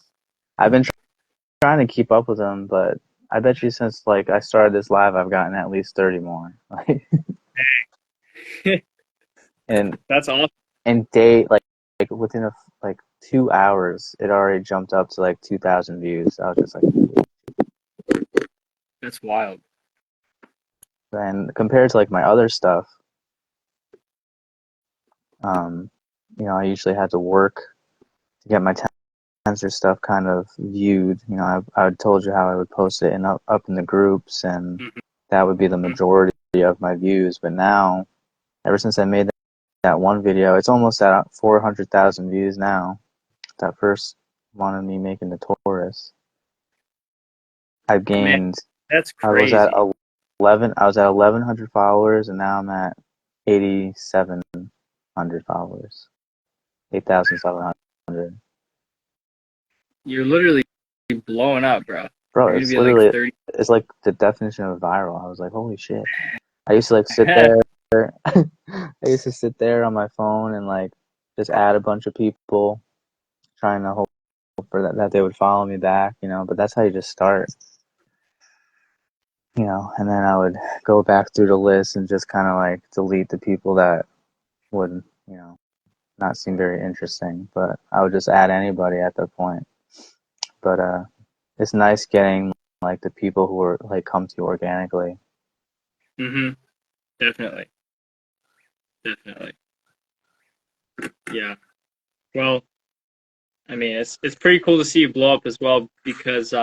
I've been trying to keep up with them, but I bet you since like I started this live, I've gotten at least 30 more. and That's awesome. and day like within like 2 hours, it already jumped up to like 2,000 views. I was just like, That's wild. and compared to like my other stuff, um, I usually had to work to get my Tensor stuff kind of viewed. I told you how I would post it up in the groups, and Mm-hmm. that would be the majority of my views. But now, ever since I made that one video, it's almost at 400,000 views now. That first one of me making the Torus, I've Man, gained. that's I was at crazy. 11. I was at 1,100 followers, and now I'm at 8,700 followers. 8,700. You're literally blowing up, bro. Bro, You're gonna it's be like literally 30. it's like the definition of viral. I was like, holy shit. I used to like sit there. I used to sit there on my phone and like just add a bunch of people, trying to hope for that they would follow me back. But that's how you just start, and then I would go back through the list and just kind of like delete the people that would, not seem very interesting. But I would just add anybody at that point. But it's nice getting like the people who are like come to you organically. Mm-hmm. Definitely. Definitely. Yeah. Well, I mean, it's pretty cool to see you blow up as well because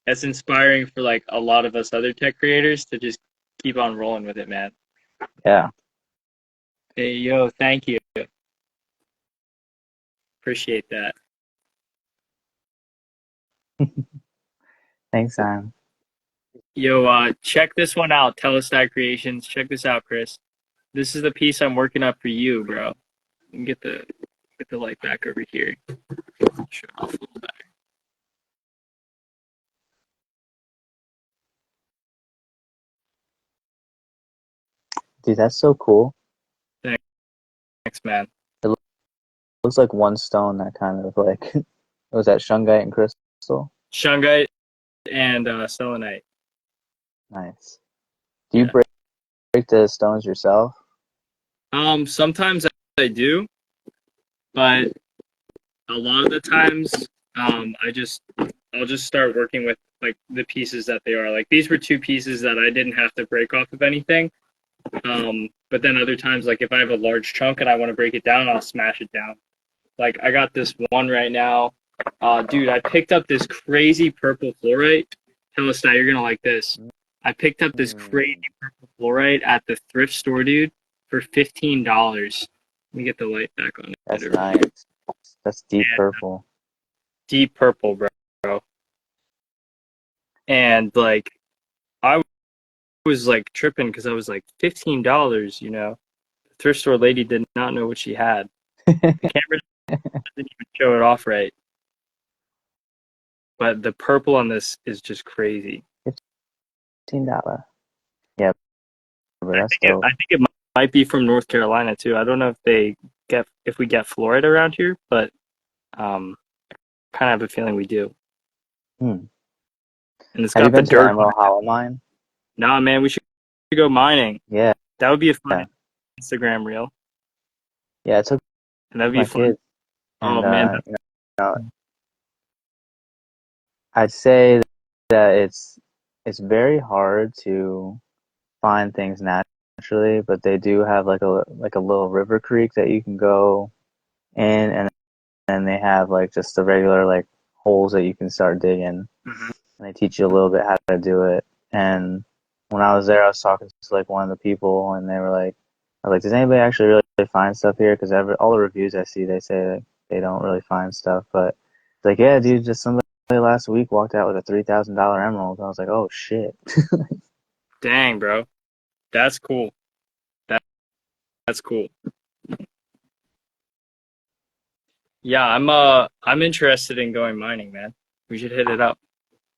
it's inspiring for like a lot of us other tech creators to just keep on rolling with it, man. Yeah. Hey, yo, thank you. Appreciate that. Thanks, Sam. Yo, check this one out. Telestat Creations. Check this out, Chris. This is the piece I'm working up for you, bro. Get the light back over here. Show off a little better. Dude, that's so cool. Thanks, man. It looks like one stone that kind of like was that shungite and crystal. Shungite and selenite. Nice. Do you Yeah. break the stones yourself? Sometimes I do, but a lot of the times, I'll just start working with like the pieces that they are. Like these were two pieces that I didn't have to break off of anything. But then other times, like if I have a large chunk and I want to break it down, I'll smash it down. Like I got this one right now. Dude, I picked up this crazy purple fluorite. Telestai, you're gonna like this. I picked up this crazy purple fluorite at the thrift store, dude, for $15. Let me get the light back on it. That's nice. That's deep And purple. deep purple, bro. And like I was like tripping because I was like $15, you know. The thrift store lady did not know what she had. The camera didn't even show it off right. But the purple on this is just crazy. $15. Yeah, but that's I dope. think it might be from North Carolina too. I don't know if we get fluoride around here, but um, kind of have a feeling we do. Hmm. And it's Have you got the been to the dirt on Emerald it. Hollow mine? Nah, man, we should go mining. Yeah. That would be a fun Yeah. Instagram reel, Yeah, I took and that'd be my fun. kids Oh and man, I'd say that it's very hard to find things naturally, but they do have like a little river creek that you can go in, and then they have like just the regular like holes that you can start digging, mm-hmm. and they teach you a little bit how to do it. And when I was there, I was talking to like one of the people, and they were like, I was like, does anybody actually really find stuff here? Because all the reviews I see, they say that they don't really find stuff, but it's like, yeah, dude, just somebody last week walked out with a $3,000 emerald. I was like, oh shit. Dang, bro, that's cool. That that's cool. Yeah, I'm interested in going mining, man. We should hit it up.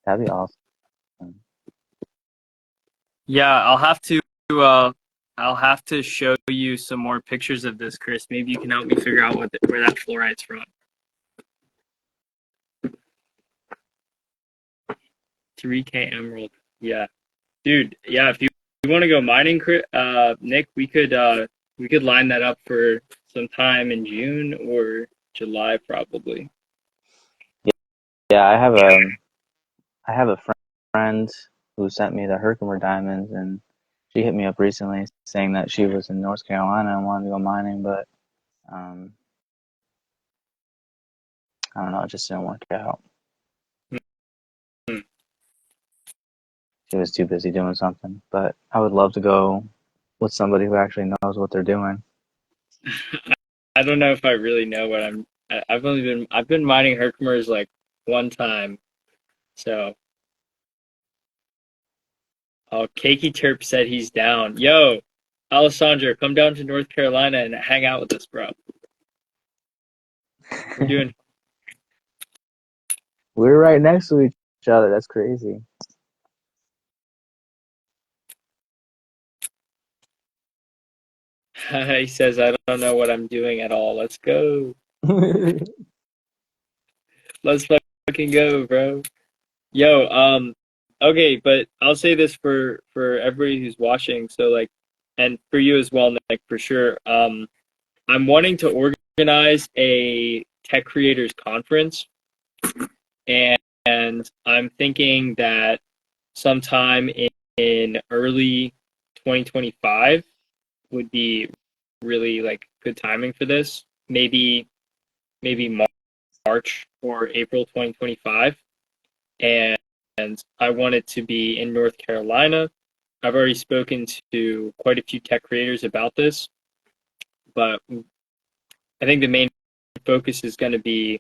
That'd be awesome. Yeah, uh I'll have to show you some more pictures of this, Chris. Maybe you can help me figure out where that fluorite's from. 3K emerald. Yeah. Dude, yeah, if you want to go mining, Nick, we could line that up for sometime in June or July probably. Yeah, I have a friend who sent me the Herkimer diamonds, and she hit me up recently saying that she was in North Carolina and wanted to go mining, but um, I don't know, it just didn't work out. Hmm. She was too busy doing something, but I would love to go with somebody who actually knows what they're doing. I don't know if I really know what I've been mining Herkimers like one time. So, oh, Keiki Terp said he's down. Yo, Alessandro, come down to North Carolina and hang out with us, bro. We're doing. We're right next to each other. That's crazy. He says I don't know what I'm doing at all. Let's go. Let's fucking go, bro. Yo, okay, but I'll say this for everybody who's watching. So like, and for you as well, Nick, for sure. I'm wanting to organize a tech creators conference, and and I'm thinking that sometime in early 2025 would be really like good timing for this. Maybe March or April 2025. And I want it to be in North Carolina. I've already spoken to quite a few tech creators about this, but I think the main focus is going to be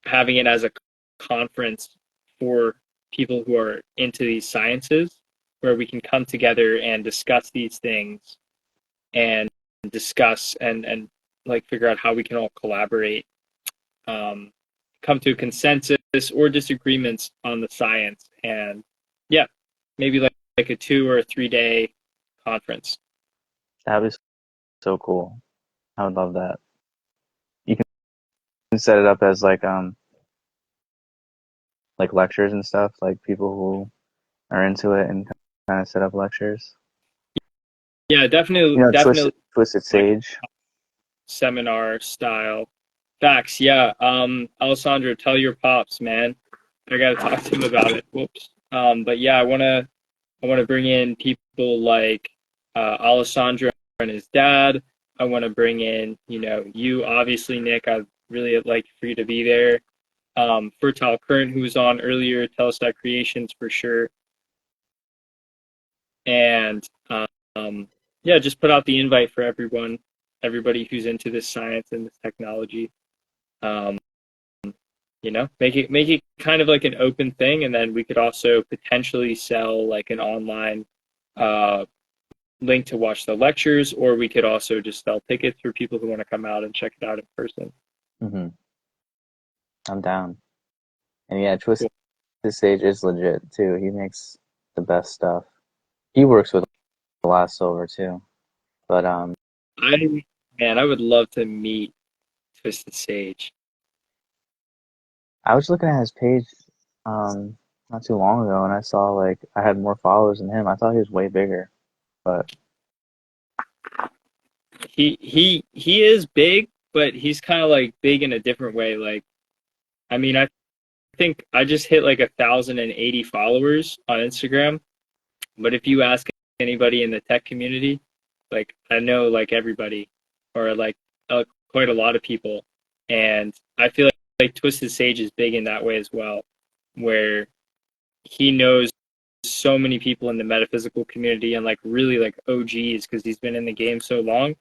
having it as a conference for people who are into these sciences, where we can come together and discuss these things and discuss and like figure out how we can all collaborate, um, come to a consensus or disagreements on the science, and yeah, maybe like a 2 or 3 day conference. That was so cool. I would love that. You can set it up as like lectures and stuff, like people who are into it and kind of set up lectures. Yeah, You definitely, know, definitely Twisted like Sage. seminar style. Facts, yeah. Alessandro, tell your pops, man. I gotta talk to him about it. Whoops. But yeah, I wanna bring in people like Alessandro and his dad. I want to bring in, you obviously, Nick. I'd really like for you to be there. Fertile Current, who was on earlier, Telestat Creations for sure. And yeah, just put out the invite for everybody who's into this science and this technology. Um, make it kind of like an open thing, and then we could also potentially sell like an online uh, link to watch the lectures, or we could also just sell tickets for people who want to come out and check it out in person. Hmm. I'm down. And yeah, Twisted Cool. Sage is legit too. He makes the best stuff. He works with a lot of silver too. But I Man, I would love to meet Twisted Sage. I was looking at his page not too long ago, and I saw like I had more followers than him. I thought he was way bigger, but He is big, but he's kind of like big in a different way. Like, I mean, I think I just hit like 1,080 followers on Instagram. But if you ask anybody in the tech community, like I know like everybody or like quite a lot of people, and I feel like Twisted Sage is big in that way as well, where he knows so many people in the metaphysical community and like really like OGs because he's been in the game so long.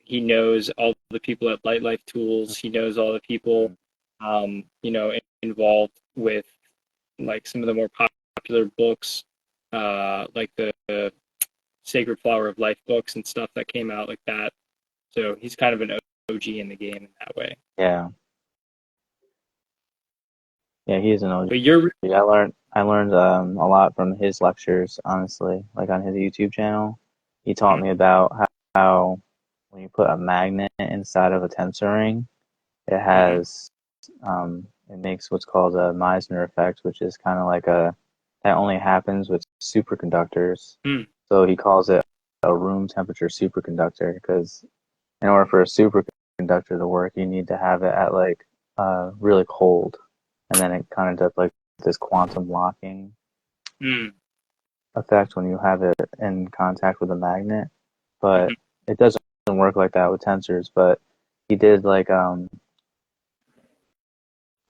He knows all the people at Light Life Tools. He knows all the people, involved with like some of the more popular books, like the Sacred Flower of Life books and stuff that came out like that. So he's kind of an OG in the game in that way. yeah, yeah, he is an OG. But you're I learned a lot from his lectures, honestly, like on his YouTube channel. He taught me about how when you put a magnet inside of a tensor ring, it mm-hmm. has it makes what's called a Meissner effect, which is kind of like that only happens with superconductors. mm, So he calls it a room temperature superconductor because in order for a superconductor to work, you need to have it at like really cold, and then it kind of does like this quantum locking mm, effect when you have it in contact with a magnet. mm-hmm. But it doesn't work like that with tensors. But he did like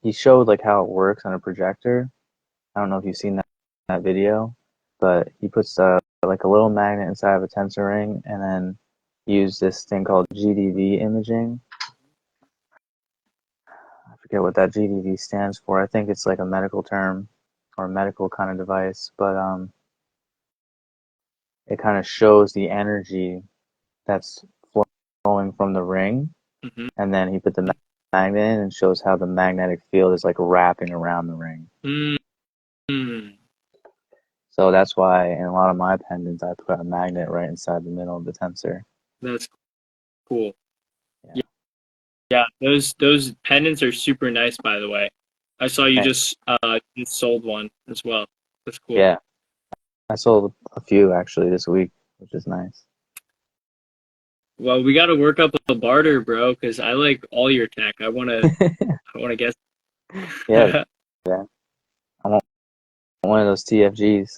he showed like how it works on a projector. I don't know if you've seen that video, but he puts like a little magnet inside of a tensor ring and then use this thing called GDV imaging. I forget what that GDV stands for. I think it's like a medical term or a medical kind of device, but it kind of shows the energy that's flowing from the ring, Mm-hmm. and then he put the magnet in and shows how the magnetic field is like wrapping around the ring. Mm-hmm. So that's why in a lot of my pendants, I put a magnet right inside the middle of the tensor. That's cool. Yeah. Yeah, yeah. Those pendants are super nice, by the way. I saw you just sold one as well. That's cool. Yeah. I sold a few actually this week, which is nice. Well, we got to work up a barter, bro, because I like all your tech. I wanna guess. Yeah. Yeah. I want one of those TFGs.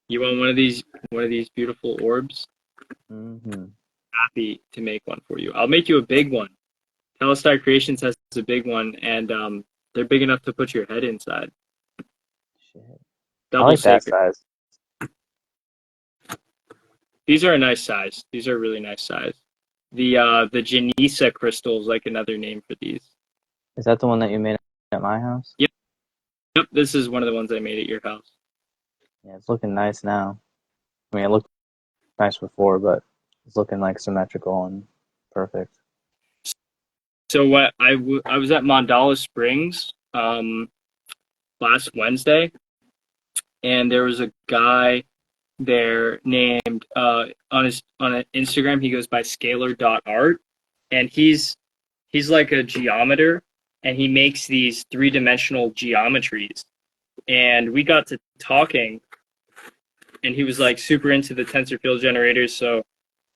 You want one of these beautiful orbs? Hmm. Happy to make one for you. I'll make you a big one. Telestar Creations has a big one, and they're big enough to put your head inside. Shit. I Double like that sacred. size. These are a nice size. These are a really nice size. The Janisa crystal is like another name for these. Is that the one that you made at my house? Yep, yep. This is one of the ones I made at your house. Yeah, it's looking nice now. I mean, it looked nice before, but it's looking like symmetrical and perfect. So what I was at Mandala Springs last Wednesday, and there was a guy there named on Instagram he goes by scalar.art, and he's like a geometer, and he makes these three-dimensional geometries. And we got to talking, and he was like super into the tensor field generators. So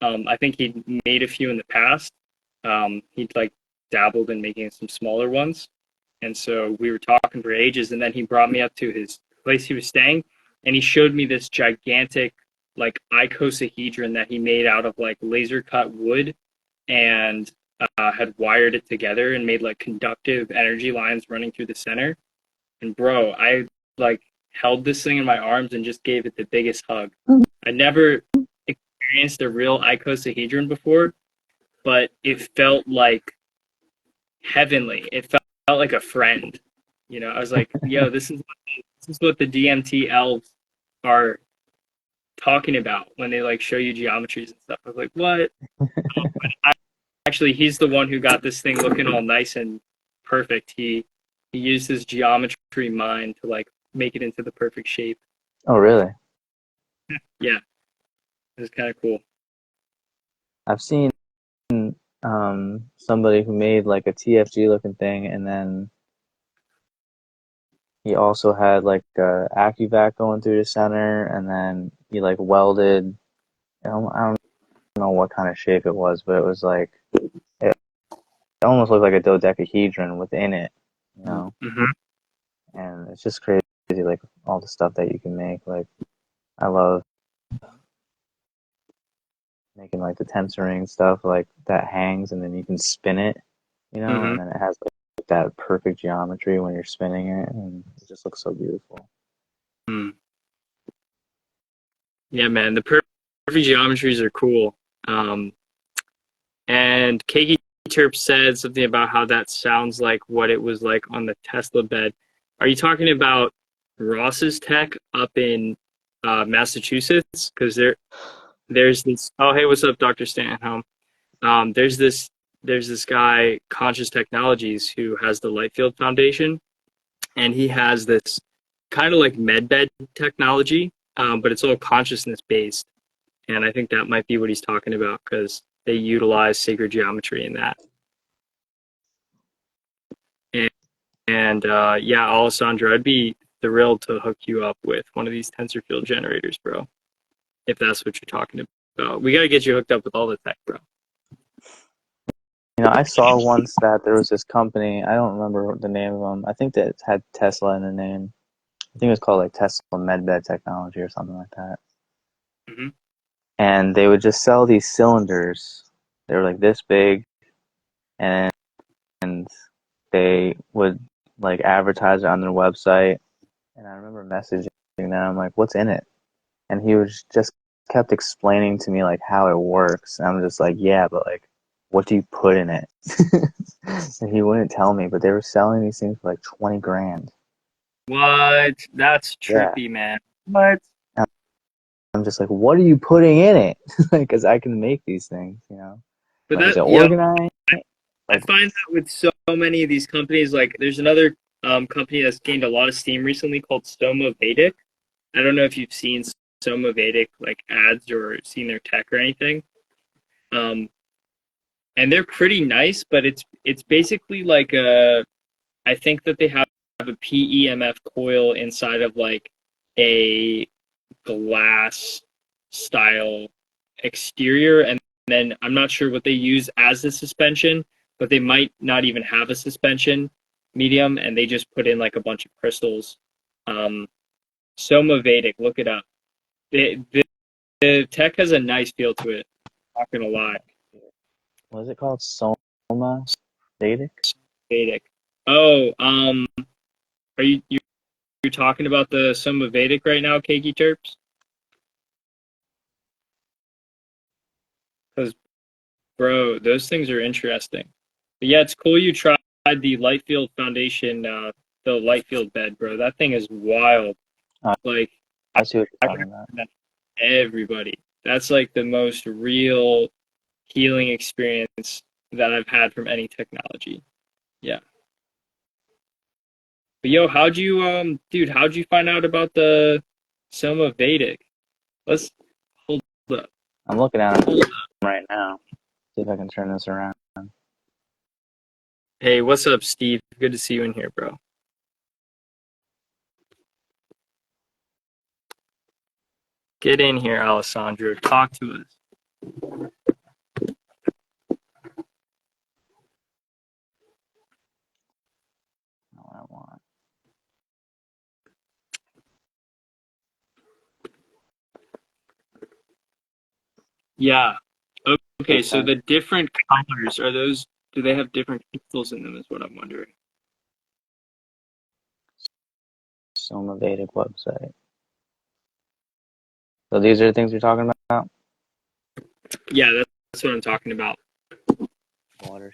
I think he'd made a few in the past. He'd like dabbled in making some smaller ones, and so we were talking for ages. And then he brought me up to his place he was staying, and he showed me this gigantic like icosahedron that he made out of like laser cut wood, and had wired it together and made like conductive energy lines running through the center. And bro, I like held this thing in my arms and just gave it the biggest hug. I never experienced a real icosahedron before, but it felt like heavenly. It felt like a friend. You know, I was like, yo, this is what the DMT elves are talking about when they like show you geometries and stuff. I was like, what? I, actually, he's the one who got this thing looking all nice and perfect. He used his geometry mind to like make it into the perfect shape. Oh, really? Yeah, it was kind of cool. I've seen somebody who made like a TFG looking thing, and then he also had like AccuVac going through the center, and then he like welded. I don't know what kind of shape it was, but it was like it almost looked like a dodecahedron within it, you know. Mm-hmm. And it's just crazy, like all the stuff that you can make. Like I love making like the tensoring stuff, like that hangs, and then you can spin it, you know, Mm-hmm. and then it has like that perfect geometry when you're spinning it, and it just looks so beautiful. Mm. Yeah, man, the perfect geometries are cool. Um, and Keiki Terp said something about how that sounds like what it was like on the Tesla bed. Are you talking about Ross's tech up in Massachusetts? Because there's this. Oh, hey, what's up, Dr. Stanton? Um, there's this there's this guy, Conscious Technologies, who has the Lightfield Foundation, and he has this kind of like medbed technology, but it's all consciousness based. And I think that might be what he's talking about because they utilize sacred geometry in that. And, and yeah, Alessandro, I'd be thrilled to hook you up with one of these tensor field generators, bro. If that's what you're talking about, we got to get you hooked up with all the tech, bro. You know, I saw once that there was this company. I don't remember the name of them. I think that it had Tesla in the name. I think it was called like Tesla Medbed Technology or something like that. Mm-hmm. And they would just sell these cylinders. They were like this big, and they would like advertise it on their website. And I remember messaging them. I'm like, "What's in it?" And he was just kept explaining to me like how it works. And I'm just like, "Yeah, but like, what do you put in it?" And he wouldn't tell me. But they were selling these things for like 20 grand. What? That's Yeah. trippy, man. What? I'm just like, what are you putting in it? Because I can make these things, you know. But Like, is it that, yo, Orgonite? I Like, find that with so many of these companies, like there's another company that's gained a lot of steam recently called Soma Vedic. I don't know if you've seen Soma Vedic like ads or seen their tech or anything. Um, and they're pretty nice, but it's basically like a. I think that they have a PEMF coil inside of like a glass style exterior, and then I'm not sure what they use as the suspension, but they might not even have a suspension medium, and they just put in like a bunch of crystals Um, Soma Vedic, look it up. The tech has a nice feel to it. Not gonna lie. What is it called? Soma Vedic? Vedic. Oh, are you're talking about the Soma Vedic right now, Keiki Terps? Because bro, those things are interesting. But yeah, it's cool you tried the Lightfield Foundation, the Lightfield bed, bro. That thing is wild. Uh, Like I see what I you're would talking about. recommend that to everybody. That's like the most real healing experience that I've had from any technology. Yeah. But yo, how'd you find out about the Soma Vedic? Let's hold up. I'm looking at Hold them up. right now. See if I can turn this around. Hey, what's up, Steve? Good to see you in here, bro. Get in here, Alessandro. Talk to us. Not what I want. Yeah. Okay, so Okay. the different colors are those, do they have different crystals in them is what I'm wondering. Soma Vedic website. So these are the things we're talking about? Yeah, that's what I'm talking about. Water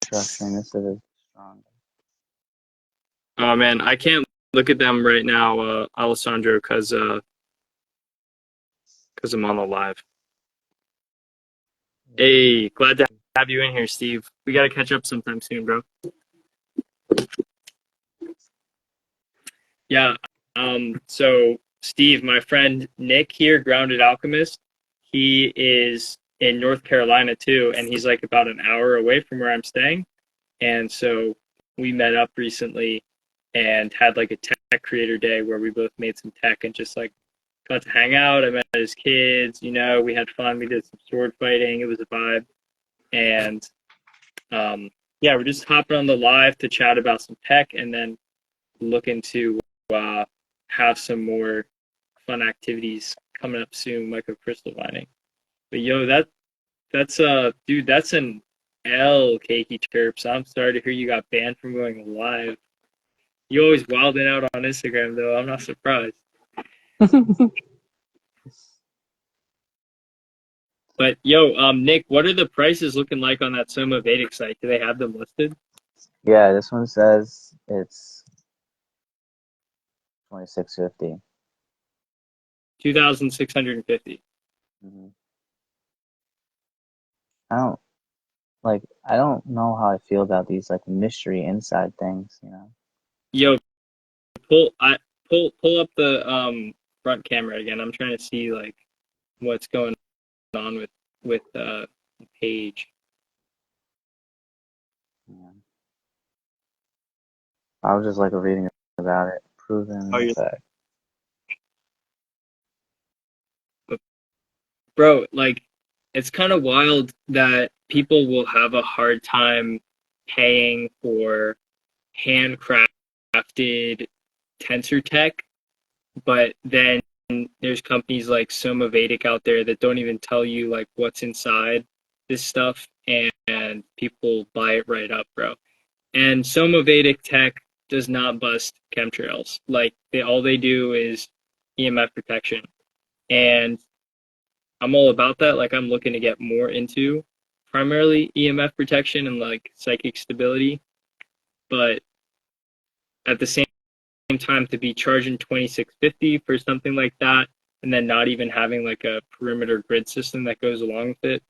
structuring. This is strong. Oh man, I can't look at them right now, Alessandro, cause I'm on the live. Hey, glad to have you in here, Steve. We gotta catch up sometime soon, bro. Yeah. So Steve, my friend Nick here, Grounded Alchemist, he is in North Carolina too, and he's like about an hour away from where I'm staying. And so we met up recently and had like a tech creator day where we both made some tech and just like got to hang out. I met his kids, we had fun. We did some sword fighting. It was a vibe. And yeah, we're just hopping on the live to chat about some tech and then looking to uh, have some more fun activities coming up soon, like a crystal mining. But yo, that's dude, that's an L, Cakey Chirps. I'm sorry to hear you got banned from going live. You always wilding out on Instagram though. I'm not surprised. But yo, Nick, what are the prices looking like on that Soma Vedic site? Do they have them listed? Yeah, this one says it's 2650. 2,650. Mm-hmm. I don't I don't know how I feel about these like mystery inside things, you know. Yo, pull up the front camera again. I'm trying to see like what's going on with the page. Yeah. I was just like reading about it. Oh, Proven you're, effect. bro, like it's kind of wild that people will have a hard time paying for handcrafted tensor tech, but then there's companies like Soma Vedic out there that don't even tell you like what's inside this stuff, and people buy it right up, bro. And Soma Vedic tech does not bust chemtrails. Like all they do is EMF protection, and I'm all about that. Like I'm looking to get more into primarily EMF protection and like psychic stability, but at the same time to be charging 2650 for something like that and then not even having like a perimeter grid system that goes along with it.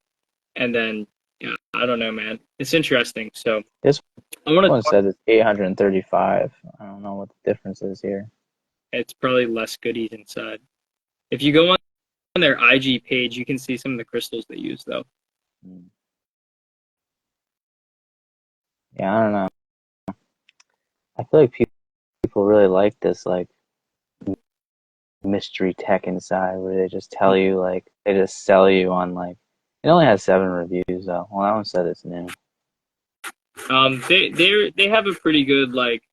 And then yeah, I don't know, man. It's interesting. So This I want to one talk. says it's 835. I don't know what the difference is here. It's probably less goodies inside. If you go on their IG page, you can see some of the crystals they use though. Hmm. Yeah, I don't know. I feel like people really like this like mystery tech inside where they just tell you like they just sell you on like it only has 7 reviews though. Well, that one said it's new. They have a pretty good like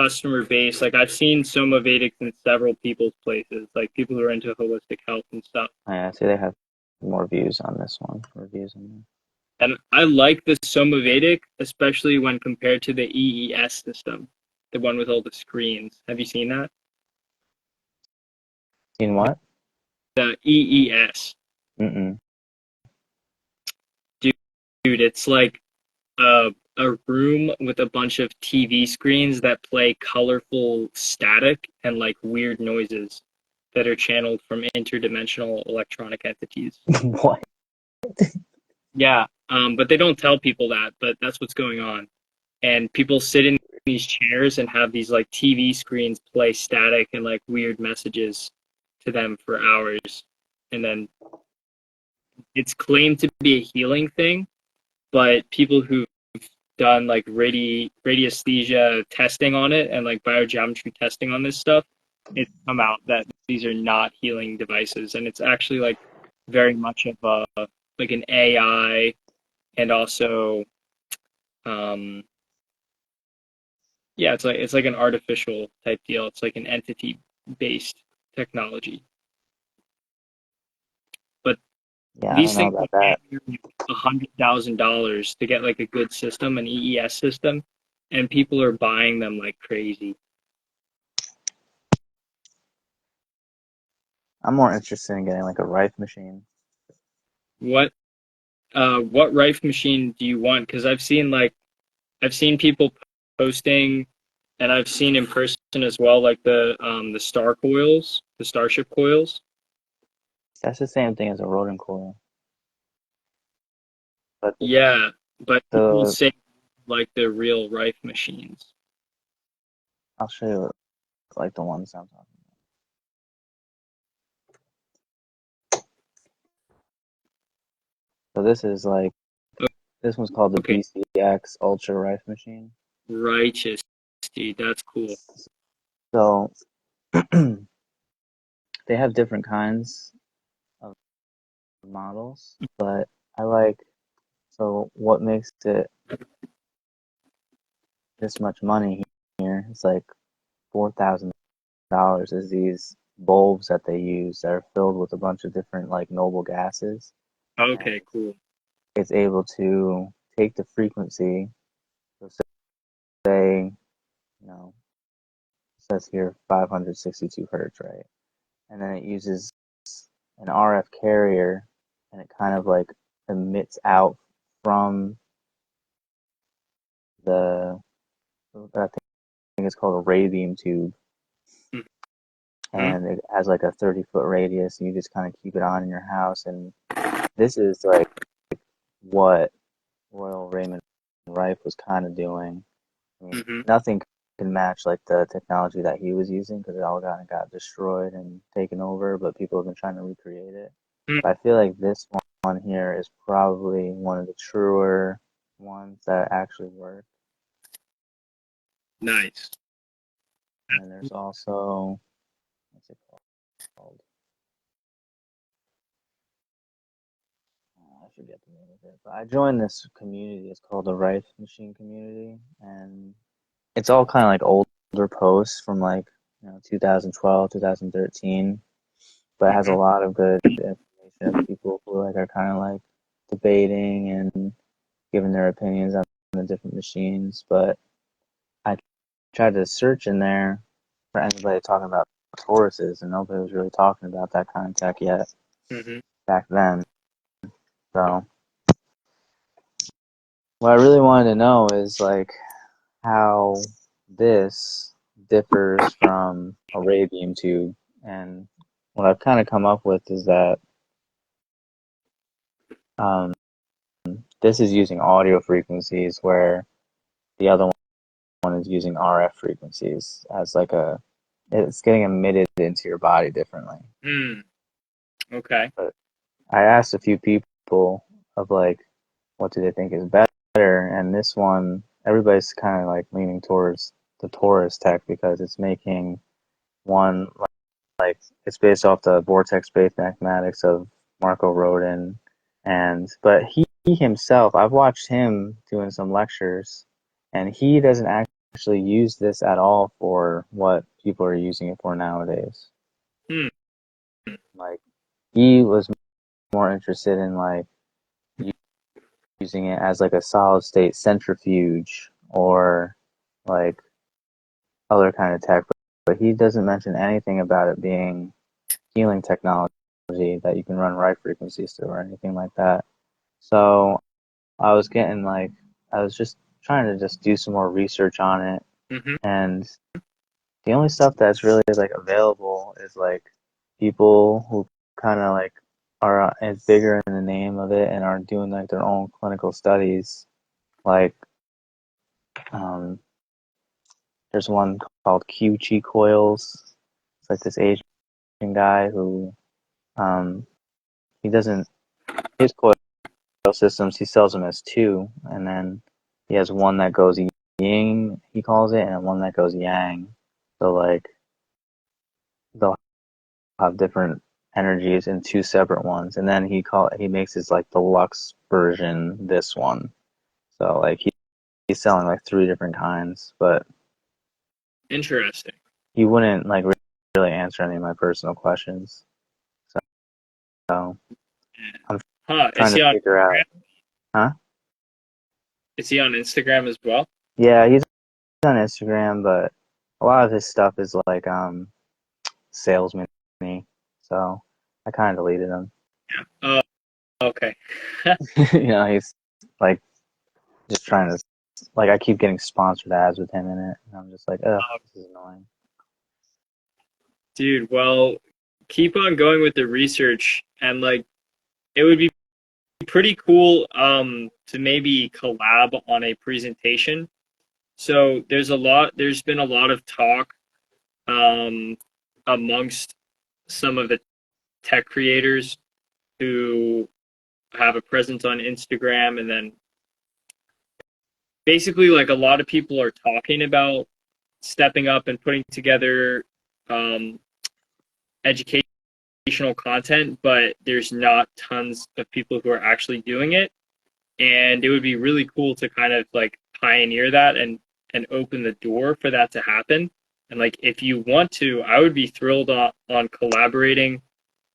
customer base. Like I've seen Soma Vedics in several people's places, like people who are into holistic health and stuff. I see they have more views on this one. Reviews on And I like the Soma Vedic, especially when compared to the EES system, the one with all the screens. Have you seen that? Seen what? The EES. Mm-mm. Dude, it's like a room with a bunch of TV screens that play colorful static and like weird noises that are channeled from interdimensional electronic entities. What? Yeah, but they don't tell people that, but that's what's going on. And people sit in these chairs and have these like TV screens play static and like weird messages to them for hours. And then it's claimed to be a healing thing, but people who've done like radiesthesia testing on it and like biogeometry testing on this stuff, it's come out that these are not healing devices, and it's actually like very much of a like an AI and also um yeah, it's like an artificial type deal. It's like an entity based technology. But Yeah, I these don't know things about are that. $100,000 to get like a good system, an EES system, and people are buying them like crazy. I'm more interested in getting like a Rife machine. What what Rife machine do you want? Because I've seen people posting, and I've seen in person as well, like the star coils, the starship coils. That's the same thing as a rodent coil, but Yeah, but people the say like the real Rife machines. I'll show you like the ones I'm talking about. So this is like this one's called the Okay, BCX Ultra Rife machine. righteous, dude, that's cool. So they have different kinds of models, but I like so what makes it this much money here? It's like $4,000 is these bulbs that they use that are filled with a bunch of different like noble gases, and Okay, cool. it's able to take the frequency. So say, you know, it says here 562 hertz, right? And then it uses an RF carrier, and it kind of like emits out from the I think it's called a ray beam tube, Mhm. and it has like a 30-foot radius, and you just kind of keep it on in your house. And this is like what Royal Raymond Rife was kind of doing. I mean, Mhm. nothing can match like the technology that he was using because it all got destroyed and taken over, but people have been trying to recreate it. Mm, But I feel like this one here is probably one of the truer ones that actually work. nice. And then there's also, what's it called? I forget the name of it. But I joined this community. It's called the Rife Machine Community, and it's all kind of like older posts from like 2012, 2013, but it has a Mhm. lot of good information of people who like are kind of like debating and giving their opinions on the different machines. But I tried to search in there for anybody talking about Tauruses, and nobody was really talking about that kind of tech yet Mhm. back then. So what I really wanted to know is like how this differs from a ray beam tube, and what I've kind of come up with is that um, this is using audio frequencies where the other one is using RF frequencies as like a it's getting emitted into your body differently. Mm, okay. But I asked a few people of like what do they think is better, and this one everybody's kind of like leaning towards the Torus tech because it's making one like it's based off the vortex-based mathematics of Marco Rodin, and but he himself, I've watched him doing some lectures, and he doesn't actually use this at all for what people are using it for nowadays. Hmm. Like he was more interested in like using it as like a solid state centrifuge or like other kind of tech, but he doesn't mention anything about it being healing technology that you can run right frequencies through or anything like that. So I was getting like I was just trying to just do some more research on it, Mm-hmm. and the only stuff that's really like available is like people who kind of like are is bigger in the name of it and are doing like their own clinical studies. Like um, there's one called QG Coils. It's like this Asian guy who um, he doesn't his coil systems he sells them as two, and then he has one that goes yin he calls it, and one that goes yang. So like they'll have different energies in two separate ones, and then he makes his like deluxe version this one. So like he's selling like three different kinds, but Interesting. he wouldn't like really answer any of my personal questions. So I'm Huh? Is trying to he on figure out, Instagram? huh? Is he on Instagram as well? Yeah, he's on Instagram, but a lot of his stuff is like salesman, so I kind of deleted him. Oh, okay. He's like just trying to like I keep getting sponsored ads with him in it, and I'm just like, oh, this is annoying. Dude, well, keep on going with the research and like it would be pretty cool to maybe collab on a presentation. So there's been a lot of talk um amongst some of the tech creators who have a presence on Instagram, and then basically like a lot of people are talking about stepping up and putting together um educational content, but there's not tons of people who are actually doing it. And it would be really cool to kind of like pioneer that and open the door for that to happen. And like if you want to, I would be thrilled on collaborating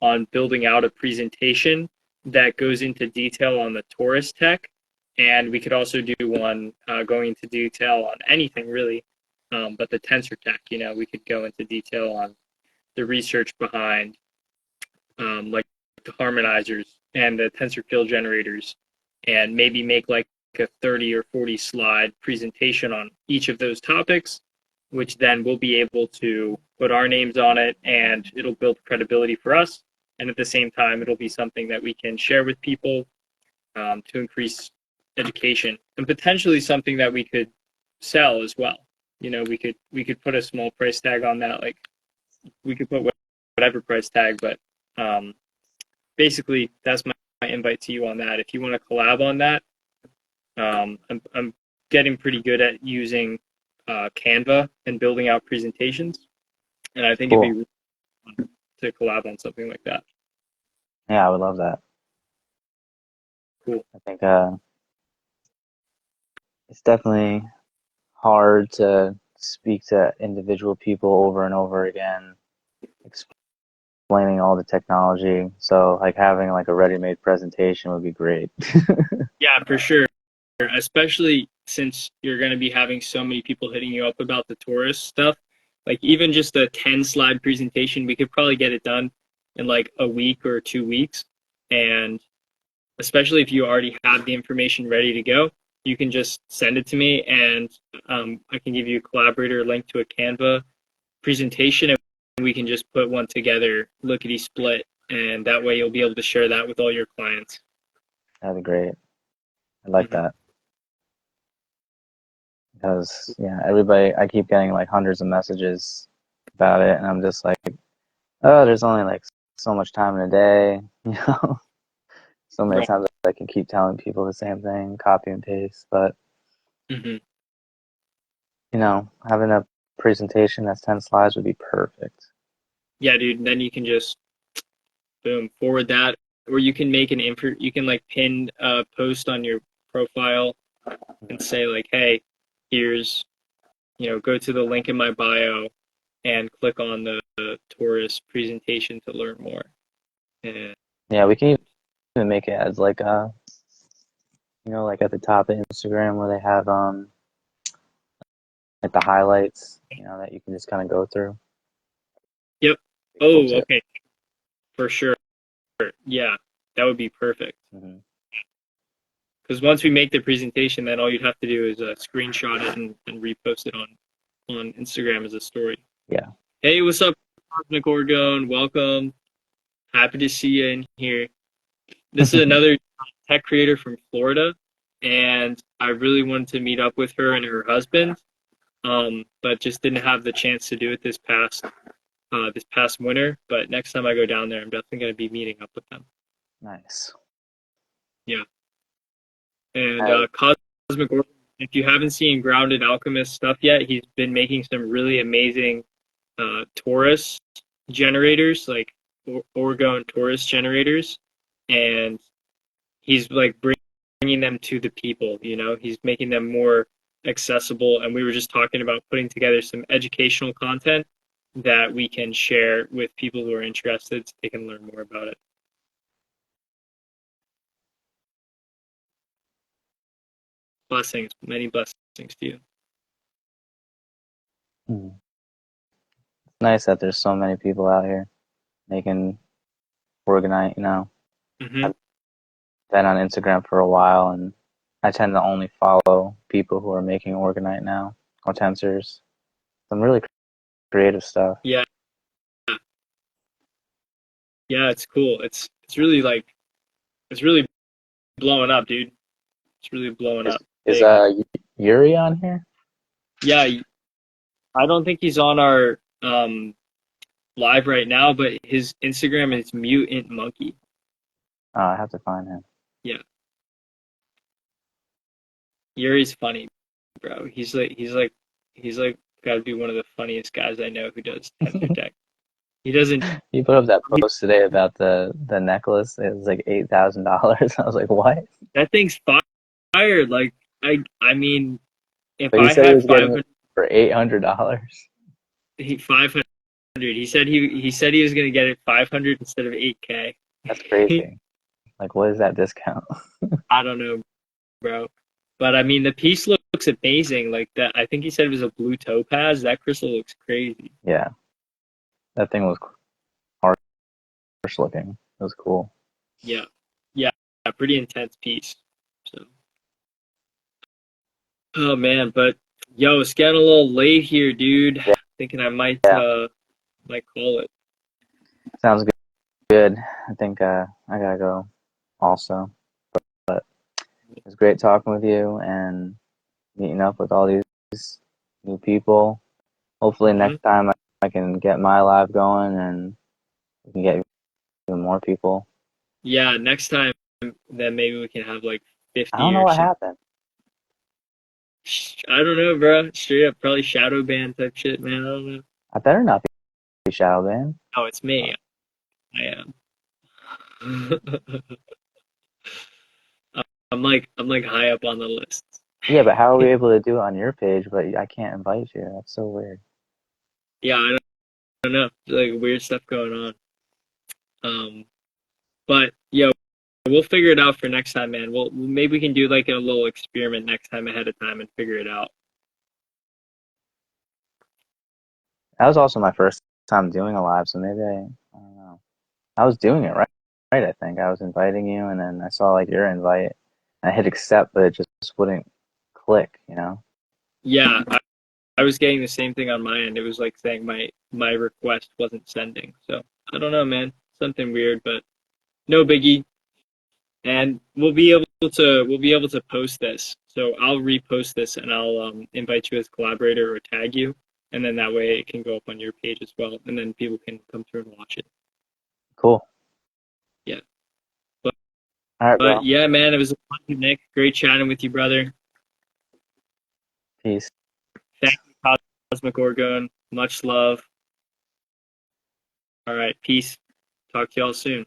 on building out a presentation that goes into detail on the Torus tech, and we could also do one going into detail on anything really, but the Tensor tech. We could go into detail on the research behind like the harmonizers and the tensor field generators, and maybe make like a 30 or 40 slide presentation on each of those topics, which then we'll be able to put our names on it, and it'll build credibility for us. And at the same time, it'll be something that we can share with people to increase education, and potentially something that we could sell as well. We could put a small price tag on that. Like we could put whatever price tag, but um, basically that's my invite to you on that. If you want to collab on that, I'm getting pretty good at using Canva and building out presentations, and I think it'd be Cool. really fun to collab on something like that. Yeah, I would love that. Cool. I think it's definitely hard to speak to individual people over and over again, explaining all the technology. So like having like a ready-made presentation would be great. Yeah, for sure. Especially since you're going to be having so many people hitting you up about the Torus stuff. Like even just a 10 slide presentation, we could probably get it done in like a week or 2 weeks. And especially if you already have the information ready to go, you can just send it to me, and I can give you a collaborator link to a Canva presentation, and we can just put one together, lickety split, and that way you'll be able to share that with all your clients. That'd be great. I like Mm-hmm. that because yeah, everybody I keep getting like hundreds of messages about it, and I'm just like, oh, there's only like so much time in a day, so many Right. times I can keep telling people the same thing, copy and paste, but Mm-hmm. having a presentation that's 10 slides would be perfect. Yeah, dude. And then you can just boom forward that, or you can make you can like pin a post on your profile and say like, hey, here's go to the link in my bio and click on the Torus presentation to learn more. And Yeah, we can even make it as like like at the top of Instagram where they have like the highlights, that you can just kind of go through. yep. Pretty cool Oh, too. okay. For sure. Yeah, that would be perfect. Hmm. Because once we make the presentation, then all you'd have to do is screenshot it and repost it on Instagram as a story. Yeah. Hey, what's up, Cosmic Orgone? Welcome. Happy to see you in here. This is another tech creator from Florida, and I really wanted to meet up with her and her husband, but just didn't have the chance to do it this past winter. But next time I go down there, I'm definitely going to be meeting up with them. Nice. Yeah. And I, Cosmic Orgone, if you haven't seen Grounded Alchemist stuff yet, he's been making some really amazing Torus generators, like Orgone Torus generators, and he's like bringing them to the people. He's making them more accessible. And we were just talking about putting together some educational content that we can share with people who are interested, so they can learn more about it. Blessings, many blessings to you. it's nice that there's so many people out here making Orgonite. Hmm. I've been on Instagram for a while, and I tend to only follow people who are making Orgonite now or Tensors. Some really creative stuff. Yeah, yeah, it's cool. It's really like it's really blowing up, dude. It's really blowing Is up is big. Yuri on here? Yeah, I don't think he's on our live right now, but his Instagram is mutant monkey. Oh, I have to find him. Yeah, Yuri's funny, bro. He's like got to be one of the funniest guys I know who does Tensor Tech. He doesn't. You put up that He, post today about the necklace. It was like $8,000. I was like, what? that thing's fired. Like I mean, if But he I said he had was getting 500, it for $800. 500. He said he was gonna get it 500 instead of 8K. That's crazy. Like, what is that discount? I don't know, bro. But I mean, the piece looks amazing. Like that, I think he said it was a blue topaz. That crystal looks crazy. Yeah, that thing was harsh looking. It was cool. Yeah, yeah, a pretty intense piece. So, oh man, but yo, it's getting a little late here, dude. Yeah, Thinking I might yeah. might call it. Sounds good. Good. I think I gotta go also. But it was great talking with you and meeting up with all these new people. Hopefully Hmm. next time I can get my live going and we can get even more people. Yeah, next time, then maybe we can have like I don't 50 know or what something. happened. I don't know, bro. Straight up, probably shadow ban type shit, man. I don't know. I better not be shadow banned. Oh, it's me. I am. I'm like high up on the list. Yeah, but how are we able to do it on your page, but I can't invite you? That's so weird. Yeah, I don't know. There's like weird stuff going on. Um, but yeah, we'll figure it out for next time, man. Maybe we can do like a little experiment next time ahead of time and figure it out. That was also my first time doing a live, so maybe I don't know. I was doing it right. Right, I think I was inviting you, and then I saw like your invite. I hit accept, but it just wouldn't click. Yeah, I was getting the same thing on my end. It was like saying my request wasn't sending. So I don't know, man. Something weird, but no biggie. And we'll be able to post this. So I'll repost this and I'll invite you as collaborator or tag you, and then that way it can go up on your page as well, and then people can come through and watch it. Cool. Yeah. But, All right, but bro. yeah, man, it was a pleasure, Nick. Great chatting with you, brother. Peace. Thank you, Cosmic Orgone. Much love. All right, peace. Talk to y'all soon.